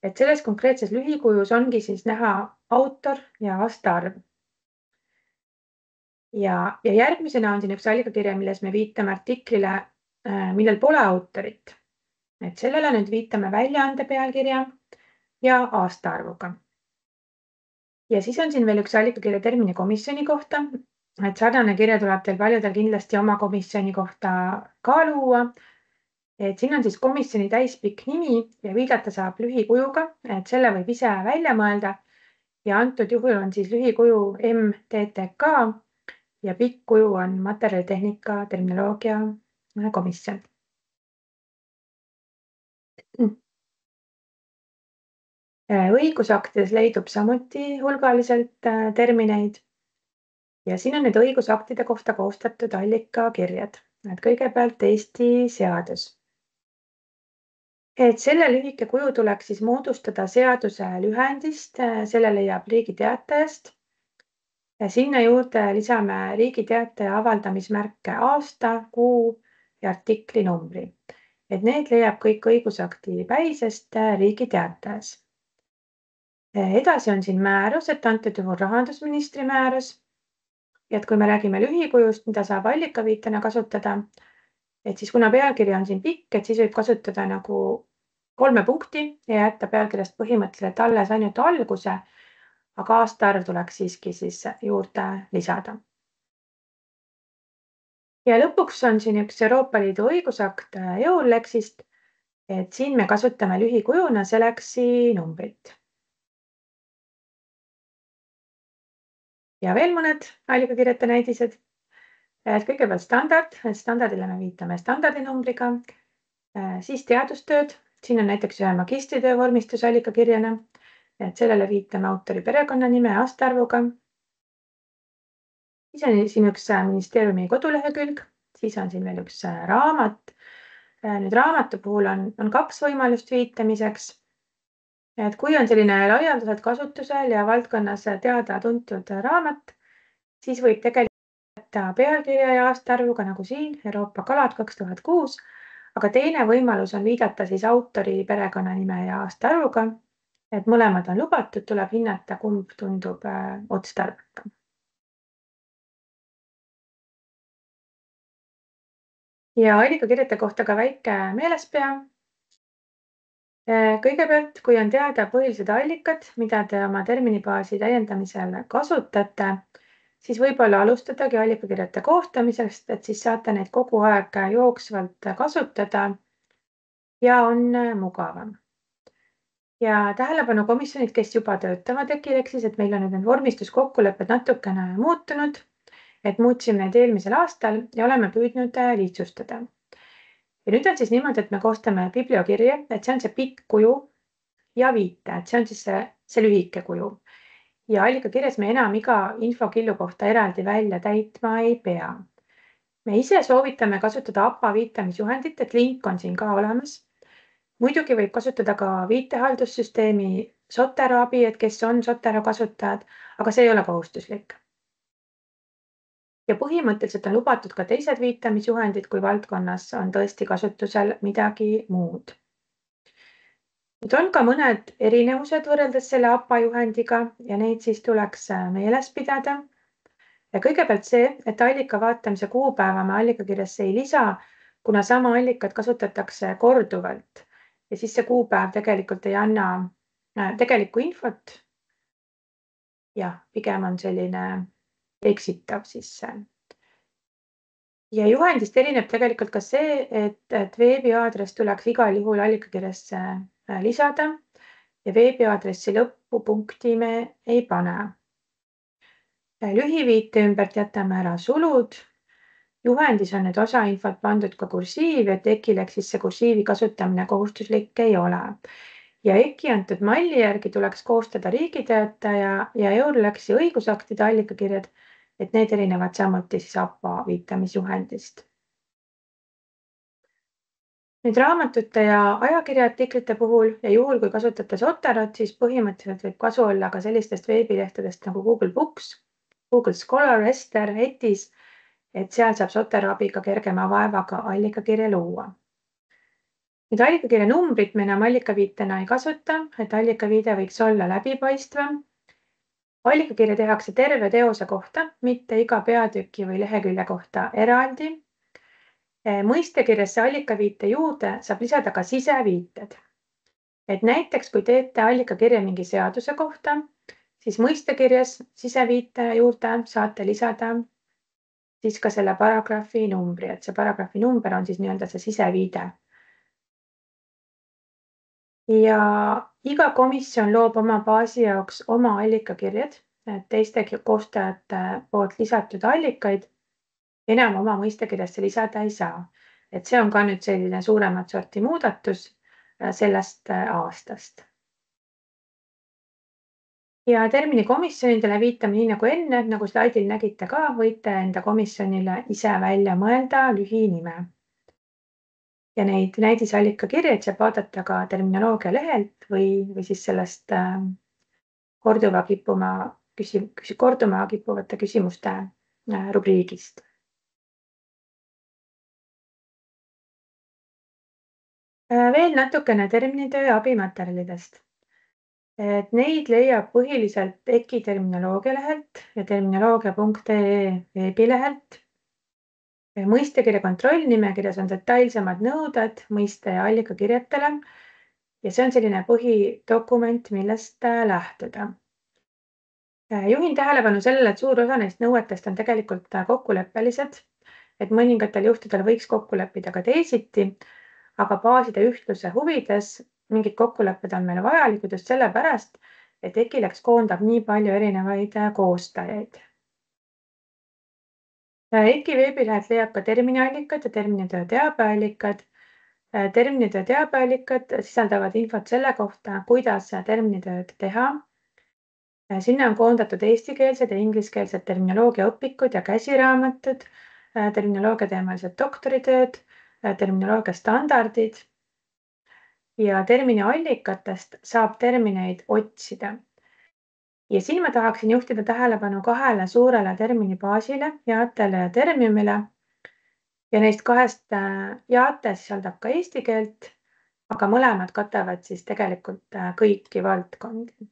Et selles konkreetses lühikujus ongi siis näha autor ja aastaarv. ja järgmisena on siin üks allikakirja, milles me viitame artiklile, millel pole autorit. Et sellele nüüd viitame väljaande pealkirja ja aastaarvuga. Ja siis on siin veel üks allikakirja termini komisjoni kohta. Et sarnane kirja tuleb teil paljudel kindlasti oma komisjoni kohta ka luua. Et siin on siis komisjoni täispikk nimi ja viidata saab lühikujuga, et selle võib ise välja mõelda. Ja antud juhul on siis lühikuju MTTK ja pikk kuju on materjalitehnika terminoloogia komisjon. Õigusaktides leidub samuti hulgaliselt termineid. Ja siin on nüüd õigusaktide kohta koostatud allikakirjad. Et kõigepealt Eesti seadus. Et selle lühike kuju tuleks siis moodustada seaduse lühendist, selle leiab Riigi Teatajast. Ja sinna juurde lisame Riigi Teataja avaldamismärke aasta, kuu ja artikli numbri. Et need leiab kõik õigusakti päisest Riigi Teatajas. Edasi on siin määrus, et antud juhul rahandusministri määrus. Ja et kui me räägime lühikujust, mida saab allikaviitena kasutada, et siis kuna pealkiri on siin pikk, et siis võib kasutada nagu 3 punkti ja jätta pealkirjast põhimõtteliselt alles ainult alguse, aga aastaarv tuleks siiski siis juurde lisada. Ja lõpuks on siin üks Euroopa Liidu õigusakt EULEX-ist, et siin me kasutame lühikujuna Selexi numbrit. Ja veel mõned allikakirjete näidised. Kõigepealt standard, standardile me viitame standardinumbriga, siis teadustööd, siin on näiteks ühe magistritöö vormistus allikakirjana, et sellele viitame autori perekonnanime aastaarvuga. Siis on siin üks ministeeriumi kodulehekülg, siis on siin veel üks raamat. Nüüd raamatu puhul on 2 võimalust viitamiseks. Et kui on selline laialdaselt kasutusel ja valdkonnas teada-tuntud raamat, siis võib tegelikult pealkirja ja aastaarvuga nagu siin Euroopa kalad 2006, aga teine võimalus on viidata siis autori perekonnanime ja aastaarvuga, et mõlemad on lubatud, tuleb hinnata, kumb tundub otstarbekam. Ja allikakirjade kohta ka väike meelespea. Kõigepealt, kui on teada põhilised allikad, mida te oma terminibaasi täiendamisel kasutate, siis võib-olla alustadagi allikakirjade koostamisest, et siis saate neid kogu aeg jooksvalt kasutada ja on mugavam. Ja tähelepanu komisjonid, kes juba töötavad EKILEX-is, et meil on nüüd need vormistuskokkulepped natukene muutunud, et muutsime need eelmisel aastal ja oleme püüdnud lihtsustada. Ja nüüd on siis niimoodi, et me koostame bibliokirja, et see on see pikk kuju ja viite, et see on siis see lühike kuju. Ja allikakirjas me enam iga infokillu kohta eraldi välja täitma ei pea. Me ise soovitame kasutada APA viitamisjuhendit, et link on siin ka olemas. Muidugi võib kasutada ka viitehaldussüsteemi Zotero abi, et kes on Zotero kasutajad, aga see ei ole kohustuslik. Ja põhimõtteliselt on lubatud ka teised viitamisjuhendid, kui valdkonnas on tõesti kasutusel midagi muud. Nüüd on ka mõned erinevused võrreldes selle APA juhendiga ja neid siis tuleks meeles pidada. Ja kõigepealt see, et allika vaatamise kuupäeva me allikakirjasse ei lisa, kuna sama allikat kasutatakse korduvalt ja siis see kuupäev tegelikult ei anna tegelikku infot. Ja pigem on selline eksitav sisse. Ja juhendist erineb tegelikult ka see, et veebiaadress tuleks igal juhul allikakirjasse lisada ja veebiaadressi lõppu punkti me ei pane. Lühiviite ümbert jätame ära sulud. Juhendis on nüüd osa infot pandud ka kursiivi, et EKILEX-is see kursiivi kasutamine kohustuslik ei ole. Ja EKI antud malli järgi tuleks koostada Riigi Teataja ja EULEX-i õigusaktide allikakirjad, et need erinevad samuti siis APA viitamisjuhendist. Nüüd raamatute ja ajakirjaartiklite puhul ja juhul, kui kasutate Zoterot, siis põhimõtteliselt võib kasu olla ka sellistest veebilehtedest nagu Google Books, Google Scholar, Ester, ETIS, et seal saab Zotero abiga kergema vaevaga allikakirja luua. Nüüd allikakirja numbrit me enam allikaviitena ei kasuta, et allikaviide võiks olla läbipaistvam. Allikakirja tehakse terve teose kohta, mitte iga peatüki või lehekülje kohta eraldi. Mõistekirjasse allikaviite juurde saab lisada ka siseviited. Et näiteks, kui teete allikakirja mingi seaduse kohta, siis mõistekirjas siseviite juurde saate lisada siis ka selle paragrahvi numbri, et see paragrahvi number on siis nii-öelda see siseviide. Ja iga komisjon loob oma baasi jaoks oma allikakirjad, et teiste koostajate poolt lisatud allikaid enam oma mõistekirjasse lisada ei saa. Et see on ka nüüd selline suuremat sorti muudatus sellest aastast. Ja termini komisjonidele viitame nii nagu enne, nagu slaidil nägite ka, võite enda komisjonile ise välja mõelda lühinime. Ja neid näidisallika-kirjeid saab vaadata ka terminoloogia lehelt või siis sellest korduma kippuvate küsimuste rubriigist. Veel natukene terminitöö ja abimaterjalidest. Et neid leiab põhiliselt EKI terminoloogia lehelt ja terminoloogia.ee veebilehelt. Mõistekirja kontrollnimekirjas on detailsemad nõuded mõiste ja allikakirjetele ja see on selline põhidokument, millest lähtuda. Juhin tähelepanu sellele, et suur osa neist nõuetest on tegelikult kokkuleppelised, et mõningatel juhtudel võiks kokku leppida ka teisiti, aga baaside ühtluse huvides mingid kokkulepped on meile vajalikud just sellepärast, et EKILEX koondab nii palju erinevaid koostajaid. EKI veebilehelt leiab ka terminiallikad ja terminitöö teabeallikad. Terminitöö teabeallikad sisaldavad infot selle kohta, kuidas terminitööd teha. Sinna on koondatud eestikeelsed ja ingliskeelsed terminoloogiaõpikud ja käsiraamatud, terminoloogiateemalised doktoritööd, terminoloogia standardid ja terminiallikatest saab termineid otsida. Ja siin ma tahaksin juhtida tähelepanu 2 suurele terminibaasile, jaatele ja termiumile. Ja neist 2 jaate sisaldab ka eesti keelt, aga mõlemad katavad siis tegelikult kõiki valdkondi.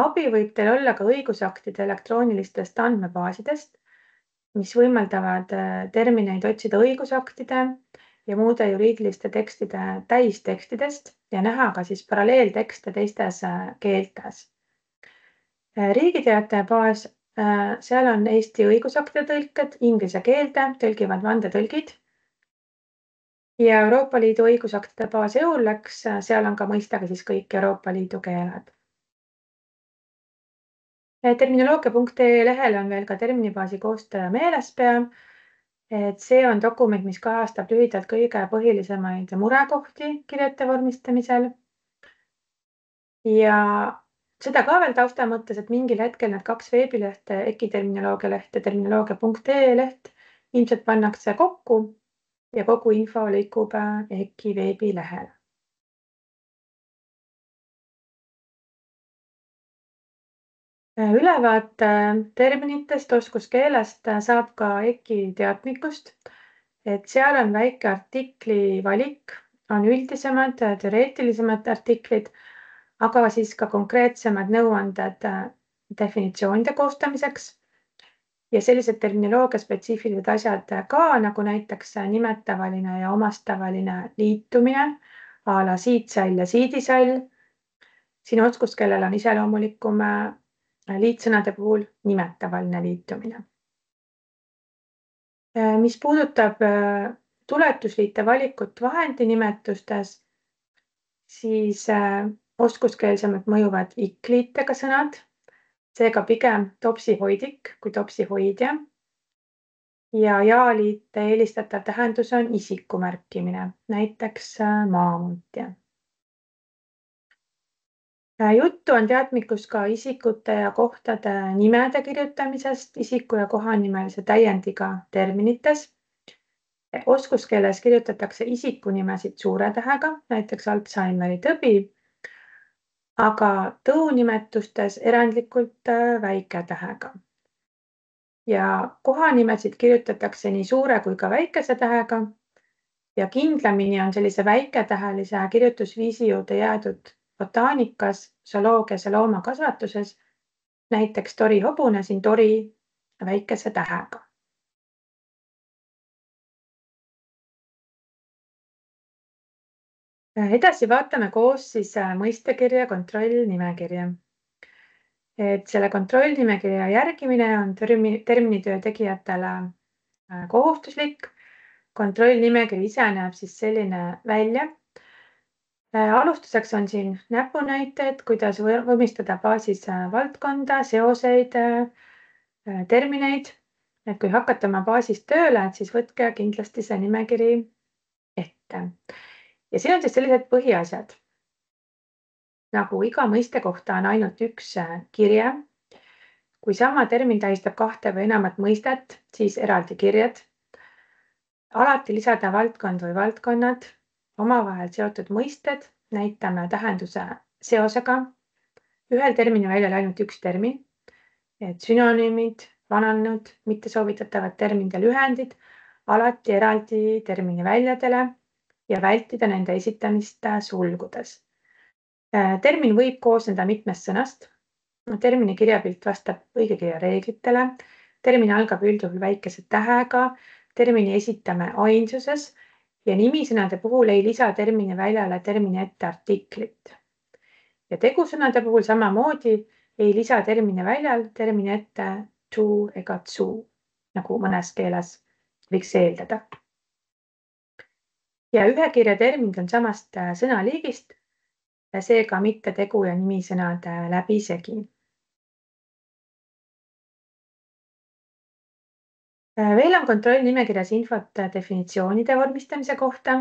Abi võib teil olla ka õigusaktide elektroonilistest andmebaasidest, mis võimaldavad termineid otsida õigusaktide ja muude juriidiliste tekstide täistekstidest ja näha ka siis paralleeltekste teistes keeltes. Riigiteataja baas, seal on Eesti õigusaktide tõlked, inglise keelde tõlgivad vandetõlgid ja Euroopa Liidu õigusaktide baas EULEX, seal on ka mõistagi siis kõik Euroopa Liidu keeled. Terminoloogia.ee lehel on veel ka terminibaasi koostaja meelespea. Et see on dokument, mis kajastab lühidalt kõige põhilisemaid murekohti kirjete vormistamisel. Ja seda ka veel tausta mõttes, et mingil hetkel need 2 veebilehte, EKI terminoloogia leht ja terminoloogia.ee leht ilmselt pannakse kokku ja kogu info lõikub EKI veebilehel. Ülevaate terminitest, oskuskeelest saab ka EKI teadmikust, et seal on väike artikli valik, on üldisemad, teoreetilisemad artiklid, aga siis ka konkreetsemad nõuanded definitsioonide koostamiseks ja sellised terminoloogia spetsiifilised asjad ka, nagu näiteks nimetavaline ja omastavaline liitumine, a la siidsall ja siidisall. Siin oskuskeelel on iseloomulikum liitsõnade puhul nimetavaline liitumine. Mis puudutab tuletusliite valikut vahendinimetustes, siis oskuskeelsemalt mõjuvad ikliitega sõnad, seega pigem topsihoidik kui topsihoidja. Ja jaaliite eelistatav tähendus on isiku märkimine, näiteks maamuutja. Juttu on teadmikus ka isikute ja kohtade nimede kirjutamisest isiku- ja kohanimelise täiendiga terminites. Oskuskeeles kirjutatakse isikunimesid suure tähega, näiteks Alzheimeri tõbi, aga tõunimetustes erandlikult väike tähega. Ja kohanimesid kirjutatakse nii suure kui ka väikese tähega ja kindlamini on sellise väiketähelise kirjutusviisi juurde jäädud botaanikas, zooloogias ja loomakasvatuses. Näiteks torihobune siin tori väikese tähega. Edasi vaatame koos siis mõistekirja kontrollnimekirja. Et selle kontrollnimekirja järgimine on terminitöö tegijatele kohustuslik. Kontrollnimekiri ise näeb siis selline välja. Alustuseks on siin näpunäited, kuidas vormistada baasis valdkonda, seoseid, termineid. Et kui hakata oma baasis tööle, siis võtke kindlasti see nimekiri ette. Ja siin on siis sellised põhiasjad. Nagu iga mõiste kohta on ainult üks kirje. Kui sama termin tähistab kahte või enamat mõistet, siis eraldi kirjed. Alati lisada valdkond või valdkonnad, omavahel seotud mõisted, näitame tähenduse seosega. Ühel termini väljal ainult üks termin, et sünonüümid, vananenud, mittesoovitatavad terminide lühendid, alati eraldi termini väljadele ja vältida nende esitamist sulgudes. Termin võib koosneda mitmest sõnast. Termini kirjapilt vastab õigekirja reeglitele. Termin algab üldjuhul väikese tähega. Termini esitame ainsuses ja nimisõnade puhul ei lisa termini väljale termini ette artiklit. Ja tegusõnade puhul samamoodi ei lisa termini väljal termini ette tu ega tsu, nagu mõnes keeles võiks eeldada. Ja ühekirja terminid on samast sõnaliigist, seega mitte tegu- ja nimisõnad läbisegi. Veel on kontrollnimekirjas infot definitsioonide vormistamise kohta.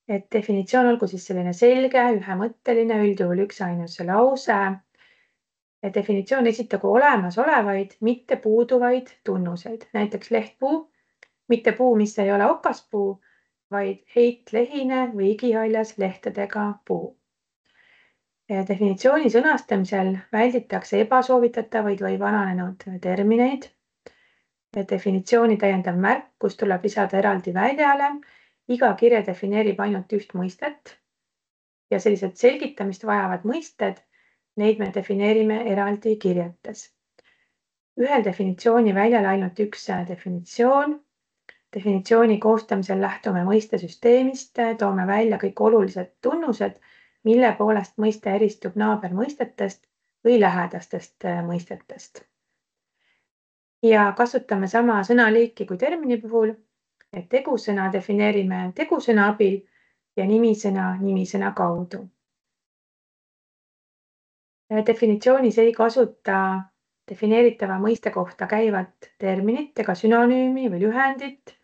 Et definitsioon olgu siis selline selge, ühemõtteline, üldjuhul üksainus lause. Definitsioon esitagu olemasolevaid, mitte puuduvaid tunnuseid. Näiteks lehtpuu, mitte puu, mis ei ole okaspuu, vaid heitlehine või igihaljas lehtedega puu. Definitsiooni sõnastamisel välditakse ebasoovitatavaid või vananenud termineid. Definitsiooni täiendav märk, kus tuleb lisada eraldi väljale. Iga kirje defineerib ainult üht mõistet ja sellised selgitamist vajavad mõisted, neid me defineerime eraldi kirjetes. Ühel definitsiooni väljal ainult üks definitsioon. Definitsiooni koostamisel lähtume mõistesüsteemist, toome välja kõik olulised tunnused, mille poolest mõiste eristub naabermõistetest või lähedastest mõistetest. Ja kasutame sama sõnaliiki kui termini puhul, et tegusõna defineerime tegusõna abil ja nimisõna kaudu. Definitsioonis ei kasuta defineeritava mõiste kohta käivat terminit ega sünonüümi või lühendit.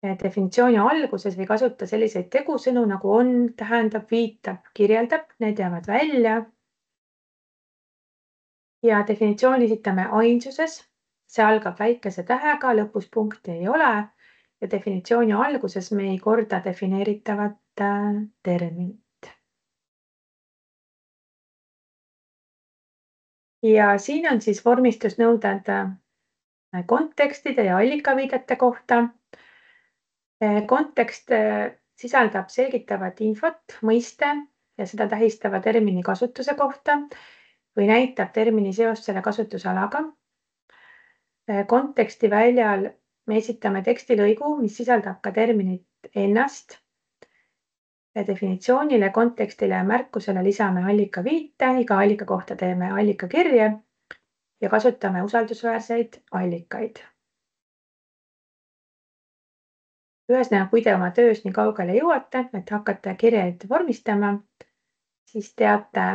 Definitsiooni alguses ei kasuta selliseid tegusõnu nagu on, tähendab, viitab, kirjeldab, need jäävad välja. Ja definitsiooni esitame ainsuses. See algab väikese tähega, lõpus punkti ei ole ja definitsiooni alguses me ei korda defineeritavat terminit. Ja siin on siis vormistusnõuded kontekstide ja allikaviidete kohta. Kontekst sisaldab selgitavat infot, mõiste ja seda tähistava termini kasutuse kohta või näitab termini seost selle kasutusalaga. Konteksti väljal me esitame tekstilõigu, mis sisaldab ka terminit ennast. Definitsioonile, kontekstile ja märkusele lisame allikaviite, iga allika kohta teeme allikakirje ja kasutame usaldusväärseid allikaid. Ühesõnaga, kui te oma töös nii kaugele jõuate, et hakkate kirjeid vormistama, siis teate,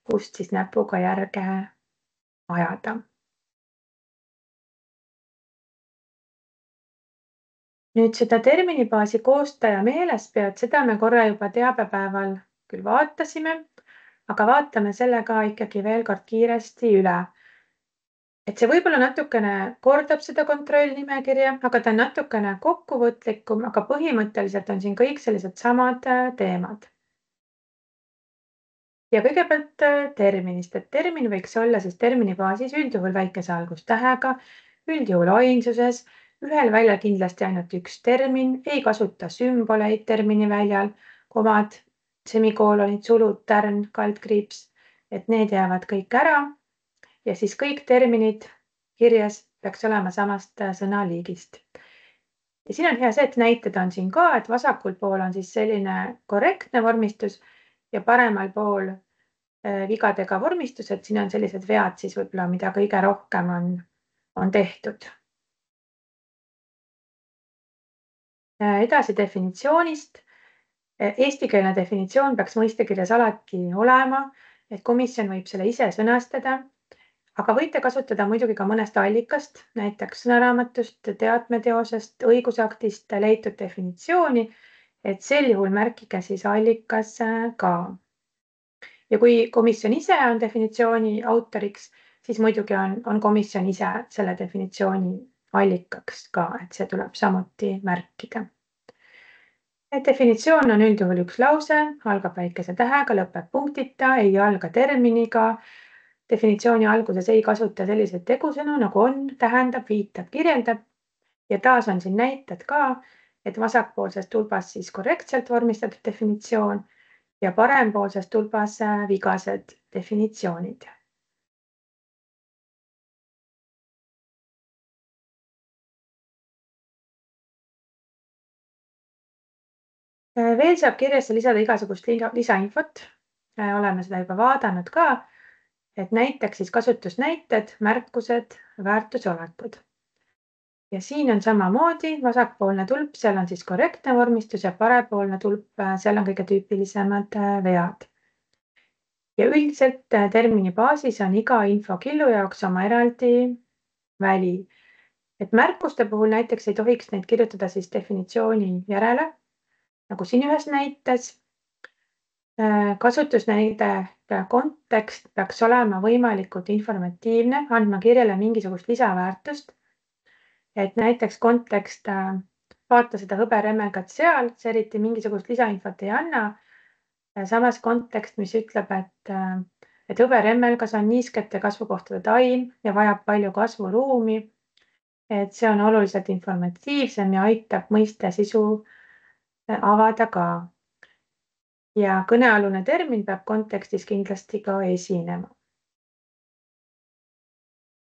kust siis näpuga järge ajada. Nüüd seda terminibaasi koostaja meeles pead, seda me korra juba teabepäeval küll vaatasime, aga vaatame selle ka ikkagi veel kord kiiresti üle. Et see võib-olla natukene kordab seda kontrollnimekirja, aga ta on natukene kokkuvõtlikum, aga põhimõtteliselt on siin kõik sellised samad teemad. Ja kõigepealt terminist, et termin võiks olla siis terminibaasis üldjuhul väikese algustähega, üldjuhul ainsuses, ühel väljal kindlasti ainult üks termin, ei kasuta sümboleid termini väljal, komad, semikoolonid, sulud, tärn, kaldkriips, et need jäävad kõik ära ja siis kõik terminid kirjas peaks olema samast sõnaliigist. Ja siin on hea see, et näited on siin ka, et vasakul pool on siis selline korrektne vormistus ja paremal pool vigadega vormistus, et siin on sellised vead siis võib-olla, mida kõige rohkem on tehtud. Edasi definitsioonist. Eestikeelne definitsioon peaks mõistekirjas alati olema, et komisjon võib selle ise sõnastada, aga võite kasutada muidugi ka mõnest allikast, näiteks sõnaraamatust, teadmeteosest, õigusaktist leitud definitsiooni, et sel juhul märkige siis allikas ka. Ja kui komisjon ise on definitsiooni autoriks, siis muidugi on komisjon ise selle definitsiooni allikaks ka, et see tuleb samuti märkida. Definitsioon on üldjuhul üks lause, algab väikese tähega, lõpeb punktita, ei alga terminiga. Definitsiooni alguses ei kasuta selliseid tegusõnu nagu on, tähendab, viitab, kirjeldab. Ja taas on siin näited ka, et vasakpoolses tulbas siis korrektselt vormistatud definitsioon ja parempoolses tulbas vigased definitsioonid. Veel saab kirjasse lisada igasugust lisainfot. Oleme seda juba vaadanud ka, et näiteks siis kasutusnäited, märkused, väärtusolekud. Ja siin on samamoodi vasakpoolne tulp, seal on siis korrektne vormistus ja parepoolne tulp, seal on kõige tüüpilisemad vead. Ja üldiselt termini baasis on iga infokillu jaoks oma eraldi väli. Et märkuste puhul näiteks ei tohiks neid kirjutada siis definitsiooni järele, nagu siin ühes näites. Kasutusnäide kontekst peaks olema võimalikult informatiivne, andma kirjale mingisugust lisaväärtust. Et näiteks kontekst vaata seda hõberemmelgat seal, see eriti mingisugust lisainfot ei anna. Samas kontekst, mis ütleb, et hõberemmelgas on niiskete kasvukohtade taim ja vajab palju kasvuruumi. Et see on oluliselt informatiivsem ja aitab mõiste sisu avada ka. Ja kõnealune termin peab kontekstis kindlasti ka esinema.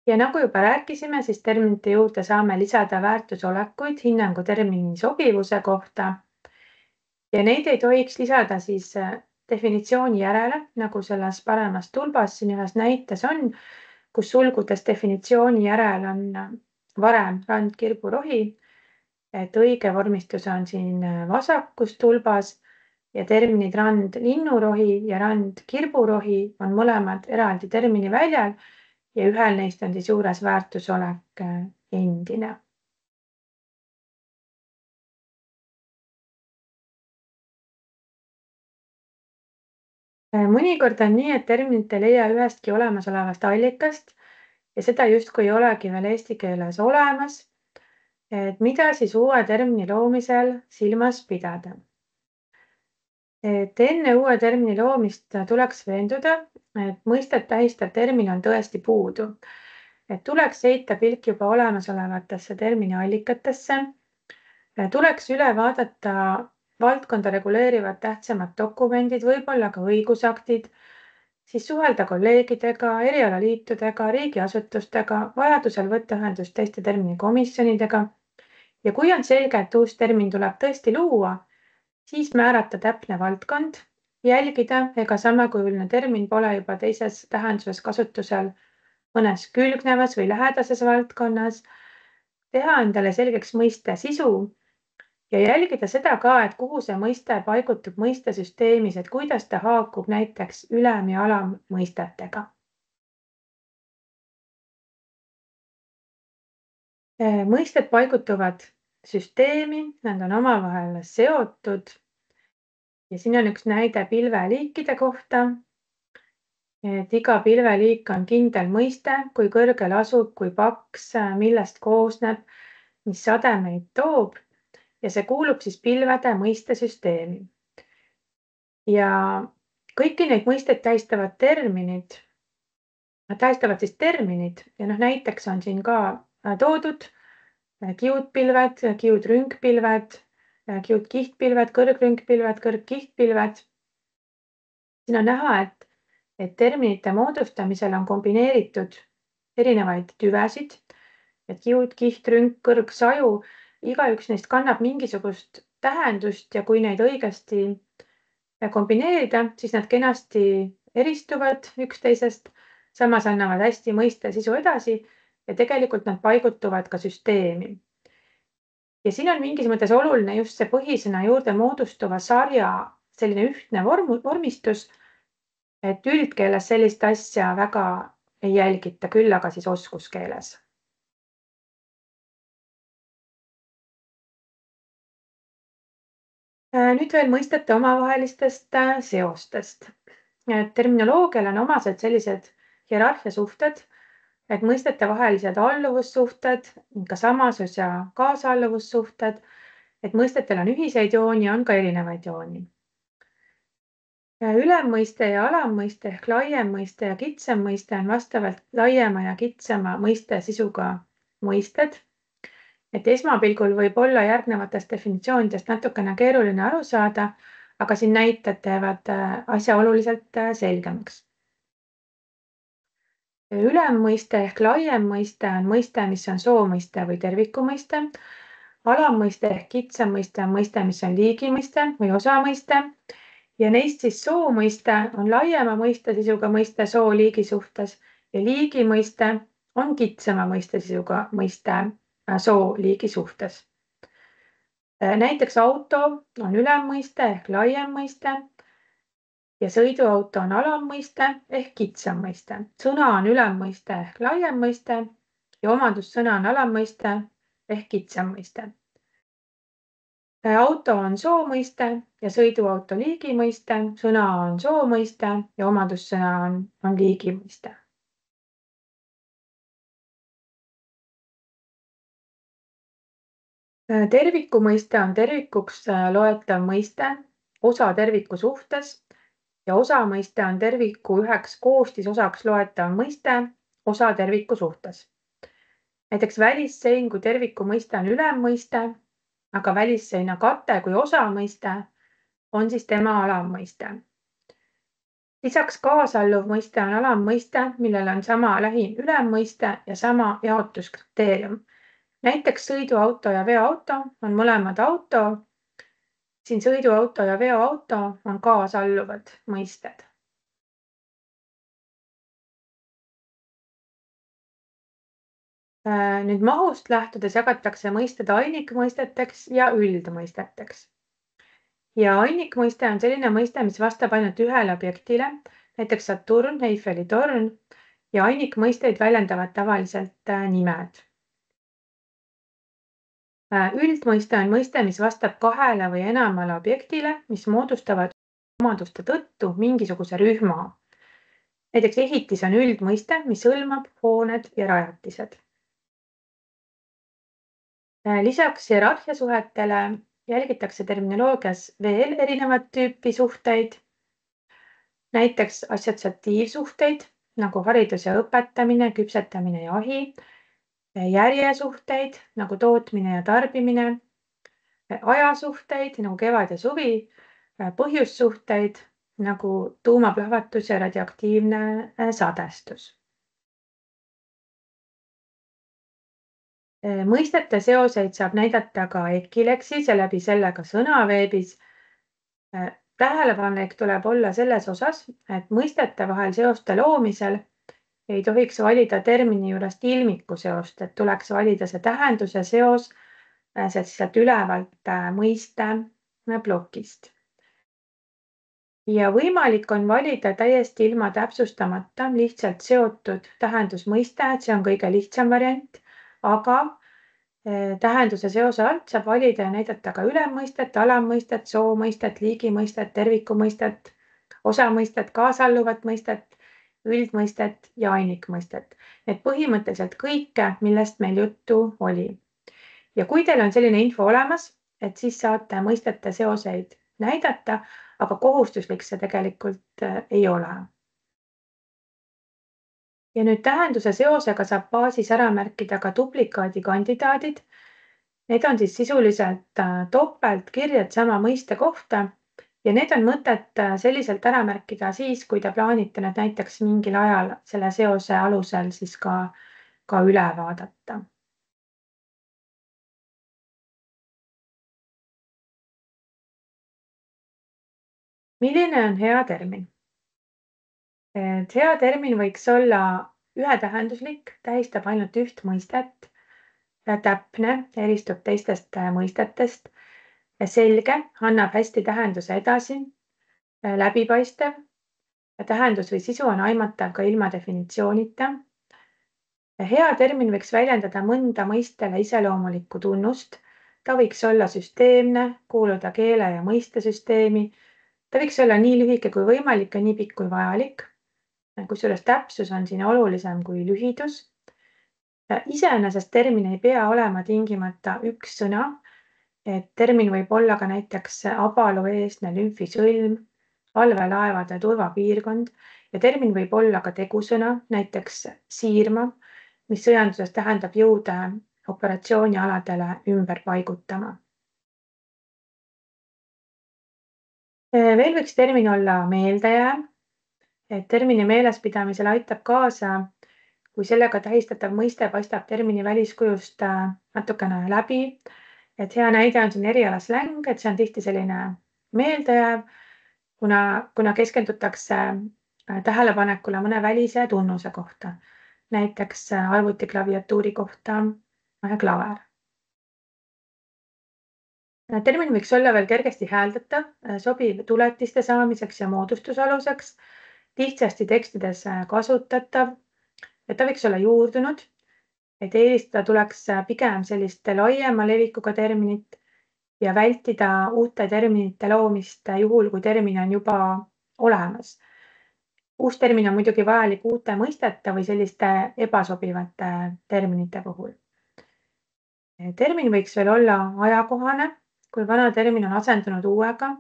Ja nagu juba rääkisime, siis terminite juurde saame lisada väärtusolekuid hinnangu termini sobivuse kohta. Ja neid ei tohiks lisada siis definitsiooni järele, nagu selles paremas tulbas siin ühes näites on, kus sulgudes definitsiooni järel on varem rand kirburohi. Et õige vormistus on siin vasakus tulbas ja terminid rand linnurohi ja rand kirburohi on mõlemad eraldi termini väljal ja ühel neist on siis juures väärtusolek endine. Mõnikord on nii, et terminit ei leia ühestki olemasolevast allikast ja seda justkui ei olegi veel eesti keeles olemas. Et mida siis uue termini loomisel silmas pidada? Et enne uue termini loomist tuleks veenduda, et mõistet tähistav termin on tõesti puudu. Et tuleks heita pilk juba olemasolevatesse termini allikatesse. Tuleks üle vaadata valdkonda reguleerivad tähtsamad dokumendid, võib-olla ka õigusaktid, siis suhelda kolleegidega, erialaliitudega, riigiasutustega, vajadusel võtta ühendust teiste terminikomisjonidega. Ja kui on selge, et uus termin tuleb tõesti luua, siis määrata täpne valdkond, jälgida, ega samakujuline termin pole juba teises tähenduses kasutusel mõnes külgnevas või lähedases valdkonnas, teha endale selgeks mõiste sisu ja jälgida seda ka, et kuhu see mõiste paigutub mõistesüsteemis, et kuidas ta haakub näiteks ülem- ja alammõistetega. Mõisted paigutuvad süsteemi, nad on omavahel seotud ja siin on üks näide pilveliikide kohta. Et iga pilveliik on kindel mõiste, kui kõrgel asub, kui paks, millest koosneb, mis sademeid toob ja see kuulub siis pilvede mõistesüsteemi. Ja kõiki neid mõisteid tähistavad siis terminid ja näiteks on siin ka toodud kiudpilved, kiudrüngpilved, kiudkihtpilved, kõrgrüngpilved, kõrgkihtpilved. siin on näha, et terminite moodustamisel on kombineeritud erinevaid tüvesid, et kiud, kiht, rünk, kõrg, saju, igaüks neist kannab mingisugust tähendust ja kui neid õigesti kombineerida, siis nad kenasti eristuvad üksteisest, samas annavad hästi mõiste sisu edasi ja tegelikult nad paigutuvad ka süsteemi. Ja siin on mingis mõttes oluline just see põhisõna juurde moodustuva sarja selline ühtne vormistus, et üldkeeles sellist asja väga ei jälgita, küll aga siis oskuskeeles. Nüüd veel mõistete omavahelistest seostest. Terminoloogial on omased sellised hierarhiasuhted, et mõistete vahelised alluvussuhted, ka samasus ja kaasalluvussuhted, et mõistetel on ühiseid jooni, on ka erinevaid jooni. Ülemmõiste ja alammõiste ehk laiem mõiste ja kitsam mõiste on vastavalt laiema ja kitsama mõiste sisuga mõisted. Et esmapilgul võib olla järgnevatest definitsioonidest natukene keeruline aru saada, aga siin näited teevad asja oluliselt selgemaks. Ülemmõiste ehk laiem mõiste on mõiste, mis on soomõiste või tervikumõiste. Alammõiste ehk kitsam mõiste on mõiste, mis on liigimõiste või osamõiste. Ja neist siis soomõiste on laiema mõiste sisuga mõiste soo liigi suhtes ja liigimõiste on kitsama mõiste sisuga mõiste soo liigi suhtes. Näiteks auto on ülemmõiste ehk laiem mõiste ja sõiduauto on alammõiste ehk kitsam mõiste. Sõna on ülemmõiste ehk laiem mõiste ja omadussõna on alammõiste ehk kitsam mõiste. Auto on soomõiste ja sõiduauto liigimõiste, sõna on soomõiste ja omadussõna on liigimõiste. Tervikumõiste on tervikuks loetav mõiste osa terviku suhtes ja osamõiste on terviku üheks koostisosaks loetav mõiste osa terviku suhtes. Näiteks välissein kui terviku mõiste on ülemmõiste, aga välisseina kate kui osamõiste on siis tema alammõiste. Lisaks kaasalluv mõiste on alammõiste, millel on sama lähim ülemmõiste ja sama jaotuskriteerium. Näiteks sõiduauto ja veoauto on mõlemad auto. Siin sõiduauto ja veoauto on kaasalluvad mõisted. Nüüd mahust lähtudes jagatakse mõisted ainikmõisteteks ja üldmõisteteks. Ja ainikmõiste on selline mõiste, mis vastab ainult ühele objektile, näiteks Saturn, Eiffeli torn ja ainikmõisteid väljendavad tavaliselt nimed. Üldmõiste on mõiste, mis vastab kahele või enamale objektile, mis moodustavad omaduste tõttu mingisuguse rühma. Näiteks ehitis on üldmõiste, mis hõlmab hooned ja rajatised. Lisaks hierarhiasuhetele jälgitakse terminoloogias veel erinevat tüüpi suhteid. Näiteks assotsiatiivsuhteid nagu haridus ja õpetamine, küpsetamine ja ahi. Järjesuhteid nagu tootmine ja tarbimine, ajasuhteid nagu kevad ja suvi, põhjussuhteid nagu tuumaplahvatus ja radioaktiivne sadestus. Mõistete seoseid saab näidata ka Ekilexis ja läbi selle ka sõnaveebis. Tähelepanelik tuleb olla selles osas, et mõistete vahel seoste loomisel ei tohiks valida termini juurest ilmiku seost, et tuleks valida see tähenduse seos sealt ülevalt mõiste plokist. Ja võimalik on valida täiesti ilma täpsustamata lihtsalt seotud tähendusmõiste, et see on kõige lihtsam variant, aga tähenduse seose alt saab valida ja näidata ka ülemmõistet, alammõistet, soomõistet, liigimõistet, tervikumõistet, osamõistet, kaasalluvat mõistet, üldmõistet ja ainikmõistet. Need põhimõtteliselt kõike, millest meil juttu oli. Ja kui teil on selline info olemas, et siis saate mõistete seoseid näidata, aga kohustuslik see tegelikult ei ole. Ja nüüd tähenduse seosega saab baasis ära märkida ka duplikaadi kandidaadid. Need on siis sisuliselt topeltkirjed sama mõiste kohta Ja need on mõtet selliselt ära märkida siis, kui te plaanite need näiteks mingil ajal selle seose alusel siis ka üle vaadata. Milline on hea termin? Et hea termin võiks olla ühetähenduslik, tähistab ainult üht mõistet, täpne, eristub teistest mõistetest, selge, annab hästi tähenduse edasi, läbipaistev, tähendus või sisu on aimatav ka ilma definitsioonita. Hea termin võiks väljendada mõnda mõistele iseloomulikku tunnust. Ta võiks olla süsteemne, kuuluda keele ja mõistesüsteemi. Ta võiks olla nii lühike kui võimalik ja nii pikk kui vajalik. Kusjuures täpsus on siin olulisem kui lühidus. Iseenesest termin ei pea olema tingimata üks sõna. Et termin võib olla ka näiteks abalueesne lümfisõlm, valvelaevade turvapiirkond ja termin võib olla ka tegusõna, näiteks siirma, mis sõjanduses tähendab jõude operatsioonialadele ümber paigutama. Veel võiks termin olla meeldejääv. Et termini meelespidamisel aitab kaasa, kui sellega tähistatav mõiste paistab termini väliskujust natukene läbi. Et hea näide on siin erialasläng, et see on tihti selline meeldejääv, kuna keskendutakse tähelepanekule mõne välise tunnuse kohta. Näiteks arvutiklaviatuuri kohta klaver. Termin võiks olla veel kergesti hääldatav, sobiv tuletiste saamiseks ja moodustusaluseks, lihtsasti tekstides kasutatav, et ta võiks olla juurdunud, et eelistada tuleks pigem sellist laiema levikuga terminit ja vältida uute terminite loomist juhul, kui termin on juba olemas. Uus termin on muidugi vajalik uute mõistete või selliste ebasobivate terminite puhul. Termin võiks veel olla ajakohane, kui vana termin on asendunud uuega,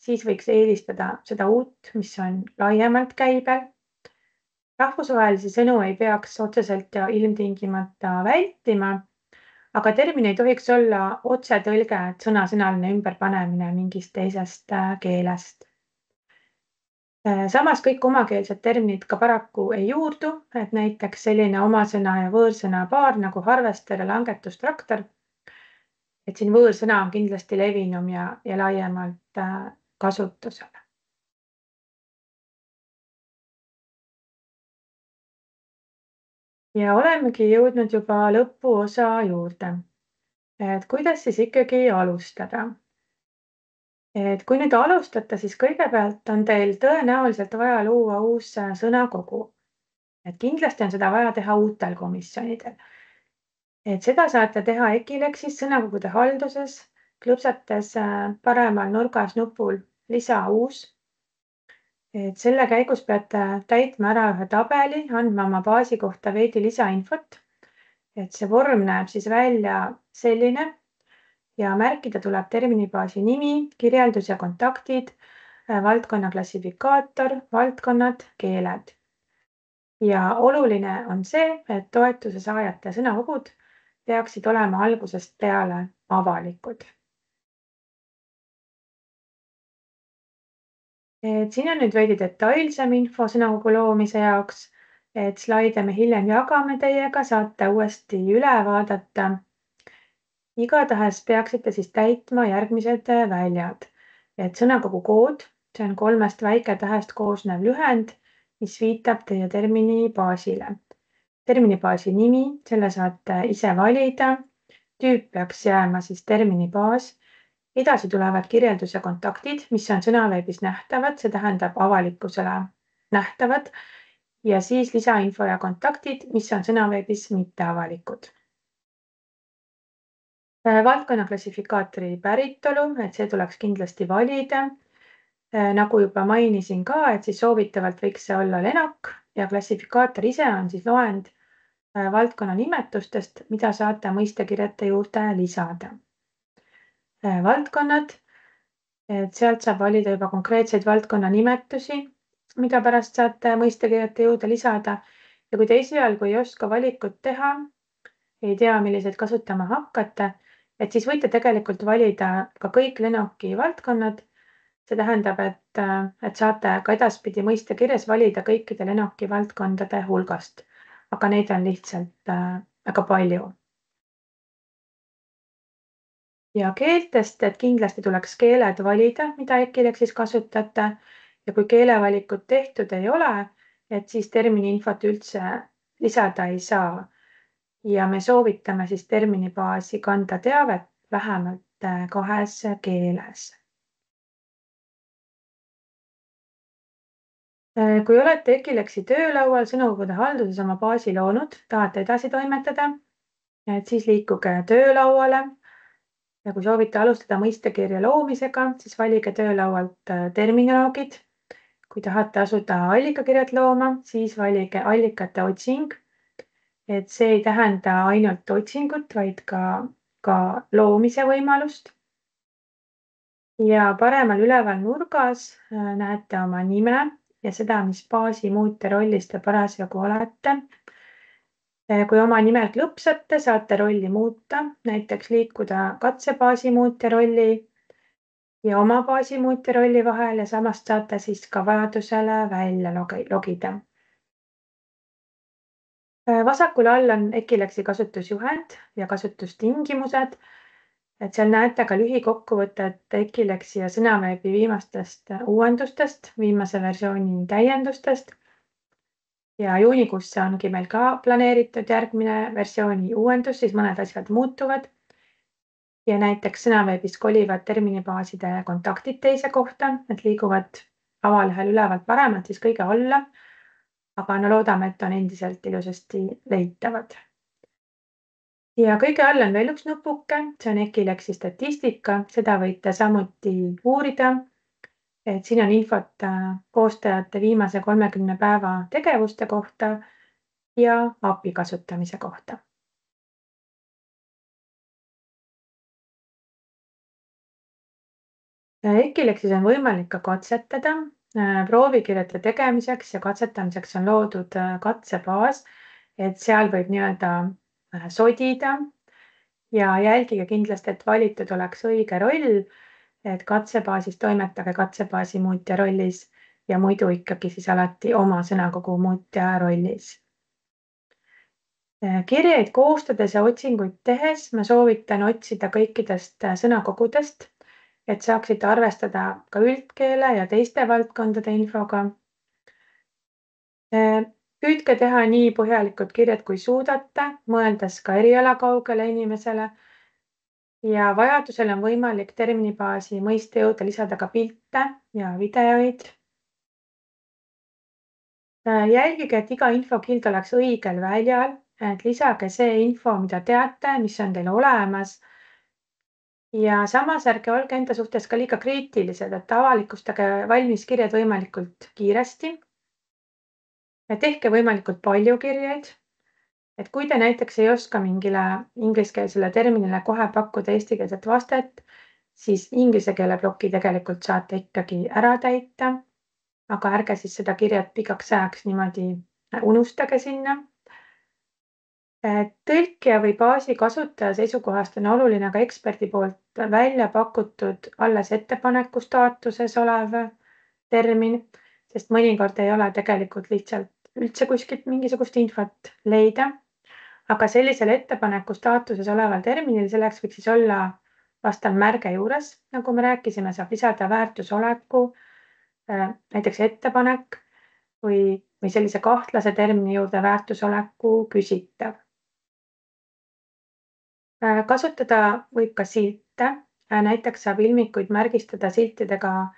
siis võiks eelistada seda uut, mis on laiemalt käibel. Rahvusvahelisi sõnu ei peaks otseselt ja ilmtingimata vältima, aga termin ei tohiks olla otsetõlge, sõna-sõnaline ümberpanemine mingist teisest keelest. Samas kõik omakeelsed terminid ka paraku ei juurdu, et näiteks selline omasõna ja võõrsõna paar nagu harvester ja langetustraktor. Et siin võõrsõna on kindlasti levinum ja laiemalt kasutusel. Ja olemegi jõudnud juba lõpuosa juurde. Et kuidas siis ikkagi alustada? Et kui nüüd alustate, siis kõigepealt on teil tõenäoliselt vaja luua uus sõnakogu. Et kindlasti on seda vaja teha uutel komisjonidel. Et seda saate teha Ecilexis sõnakogude halduses, klõpsates paremal nurgas nupul lisa uus. Et selle käigus peate täitma ära ühe tabeli, andma oma baasi kohta veidi lisainfot. Et see vorm näeb siis välja selline ja märkida tuleb terminibaasi nimi, kirjeldus ja kontaktid, valdkonna klassifikaator, valdkonnad, keeled. Ja oluline on see, et toetuse saajate sõnakogud peaksid olema algusest peale avalikud. Et siin on nüüd veidi detailsem info sõnakogu loomise jaoks, et slaide me hiljem jagame teiega, saate uuesti üle vaadata. Igatahes peaksite siis täitma järgmised väljad. Et sõnakogu kood, see on 3 väiketähest koosnev lühend, mis viitab teie terminibaasile. Terminibaasi nimi, selle saate ise valida. Tüüp peaks jääma siis terminibaas. Edasi tulevad kirjeldus ja kontaktid, mis on sõnaveebis nähtavad, see tähendab avalikkusele nähtavad. Ja siis lisainfo ja kontaktid, mis on sõnaveebis mitteavalikud. Valdkonna klassifikaatori päritolu, et see tuleks kindlasti valida. Nagu juba mainisin ka, et siis soovitavalt võiks see olla lenok ja klassifikaator ise on siis loend valdkonna nimetustest, mida saate mõistekirjete juurde lisada. Valdkonnad, et sealt saab valida juba konkreetseid valdkonna nimetusi, mida pärast saate mõistekirjete juurde lisada. Ja kui te esialgu ei oska valikut teha, ei tea, milliseid kasutama hakkate, et siis võite tegelikult valida ka kõik lenoki valdkonnad, See tähendab, et saate ka edaspidi mõistekirjas valida kõikide Lenoki valdkondade hulgast, aga neid on lihtsalt väga palju. Ja keeltest, et kindlasti tuleks keeled valida, mida Ecilexis kasutate ja kui keelevalikud tehtud ei ole, et siis termini infot üldse lisada ei saa. Ja me soovitame siis terminibaasi kanda teavet vähemalt 2 keeles. Kui olete Ecilexi töölaual sõnakogude halduses oma baasi loonud, tahate edasi toimetada, et siis liikuge töölauale. Ja kui soovite alustada mõistekirja loomisega, siis valige töölaualt terminoloogid. Kui tahate asuda allikakirjad looma, siis valige allikate otsing. Et see ei tähenda ainult otsingut, vaid ka loomise võimalust. Ja paremal üleval nurgas näete oma nime ja seda, mis baasi muutja rollis te parasjagu olete. Kui oma nime klõpsate, saate rolli muuta, näiteks liikuda katsebaasi muutja rolli ja oma baasi muutja rolli vahel ja samast saate siis ka vajadusele välja logida. Vasakul all on Ecilexi kasutusjuhend ja kasutustingimused. Et seal näete ka lühikokkuvõtet Ecilexi ja sõnaveebi viimastest uuendustest, viimase versiooni täiendustest. Ja juunikuusse ongi meil ka planeeritud järgmine versiooni uuendus, siis mõned asjad muutuvad. Ja näiteks sõnaveebis kolivad terminibaaside kontaktid teise kohta, et liiguvad avalehel ülevalt paremalt siis kõige alla. Aga no loodame, et on endiselt ilusasti leitavad. Ja kõige all on veel üks nupuke, see on Ecilexi statistika, seda võite samuti uurida. Et siin on infot koostajate viimase 30 päeva tegevuste kohta ja API kasutamise kohta. Ecilexis on võimalik ka katsetada. Proovikirjade tegemiseks ja katsetamiseks on loodud katsebaas, et seal võib nii-öelda sodida ja jälgige kindlasti, et valitud oleks õige roll, et katsebaasis toimetage katsebaasi muutja rollis ja muidu ikkagi siis alati oma sõnakogu muutja rollis. Kirjeid koostades ja otsinguid tehes ma soovitan otsida kõikidest sõnakogudest, et saaksite arvestada ka üldkeele ja teiste valdkondade infoga. Püüdke teha nii põhjalikud kirjad, kui suudate, mõeldes ka erialakaugele inimesele. Ja vajadusel on võimalik terminibaasi mõiste juurde lisada ka pilte ja videoid. Jälgige, et iga infokild oleks õigel väljal, et lisage see info, mida teate, mis on teil olemas. Ja samas ärge olge enda suhtes ka liiga kriitilised, et avalikustage valmis kirjad võimalikult kiiresti. Tehke võimalikult palju kirjeid, et kui te näiteks ei oska mingile ingliskeelsele terminile kohe pakkuda eestikeelset vastet, siis inglise keele ploki tegelikult saate ikkagi ära täita, aga ärge siis seda kirjat pikaks ajaks niimoodi unustage sinna. Tõlkija või baasi kasutaja seisukohast on oluline ka eksperdi poolt välja pakutud alles ettepaneku staatuses olev termin, sest mõnikord ei ole tegelikult lihtsalt üldse kuskilt mingisugust infot leida. Aga sellisel ettepaneku staatuses oleval terminil selleks võiks siis olla vastav märge juures. Nagu me rääkisime, saab lisada väärtusoleku, näiteks ettepanek või sellise kahtlase termini juurde väärtusoleku küsitav. Kasutada võib ka silte. Näiteks saab ilmikuid märgistada siltidega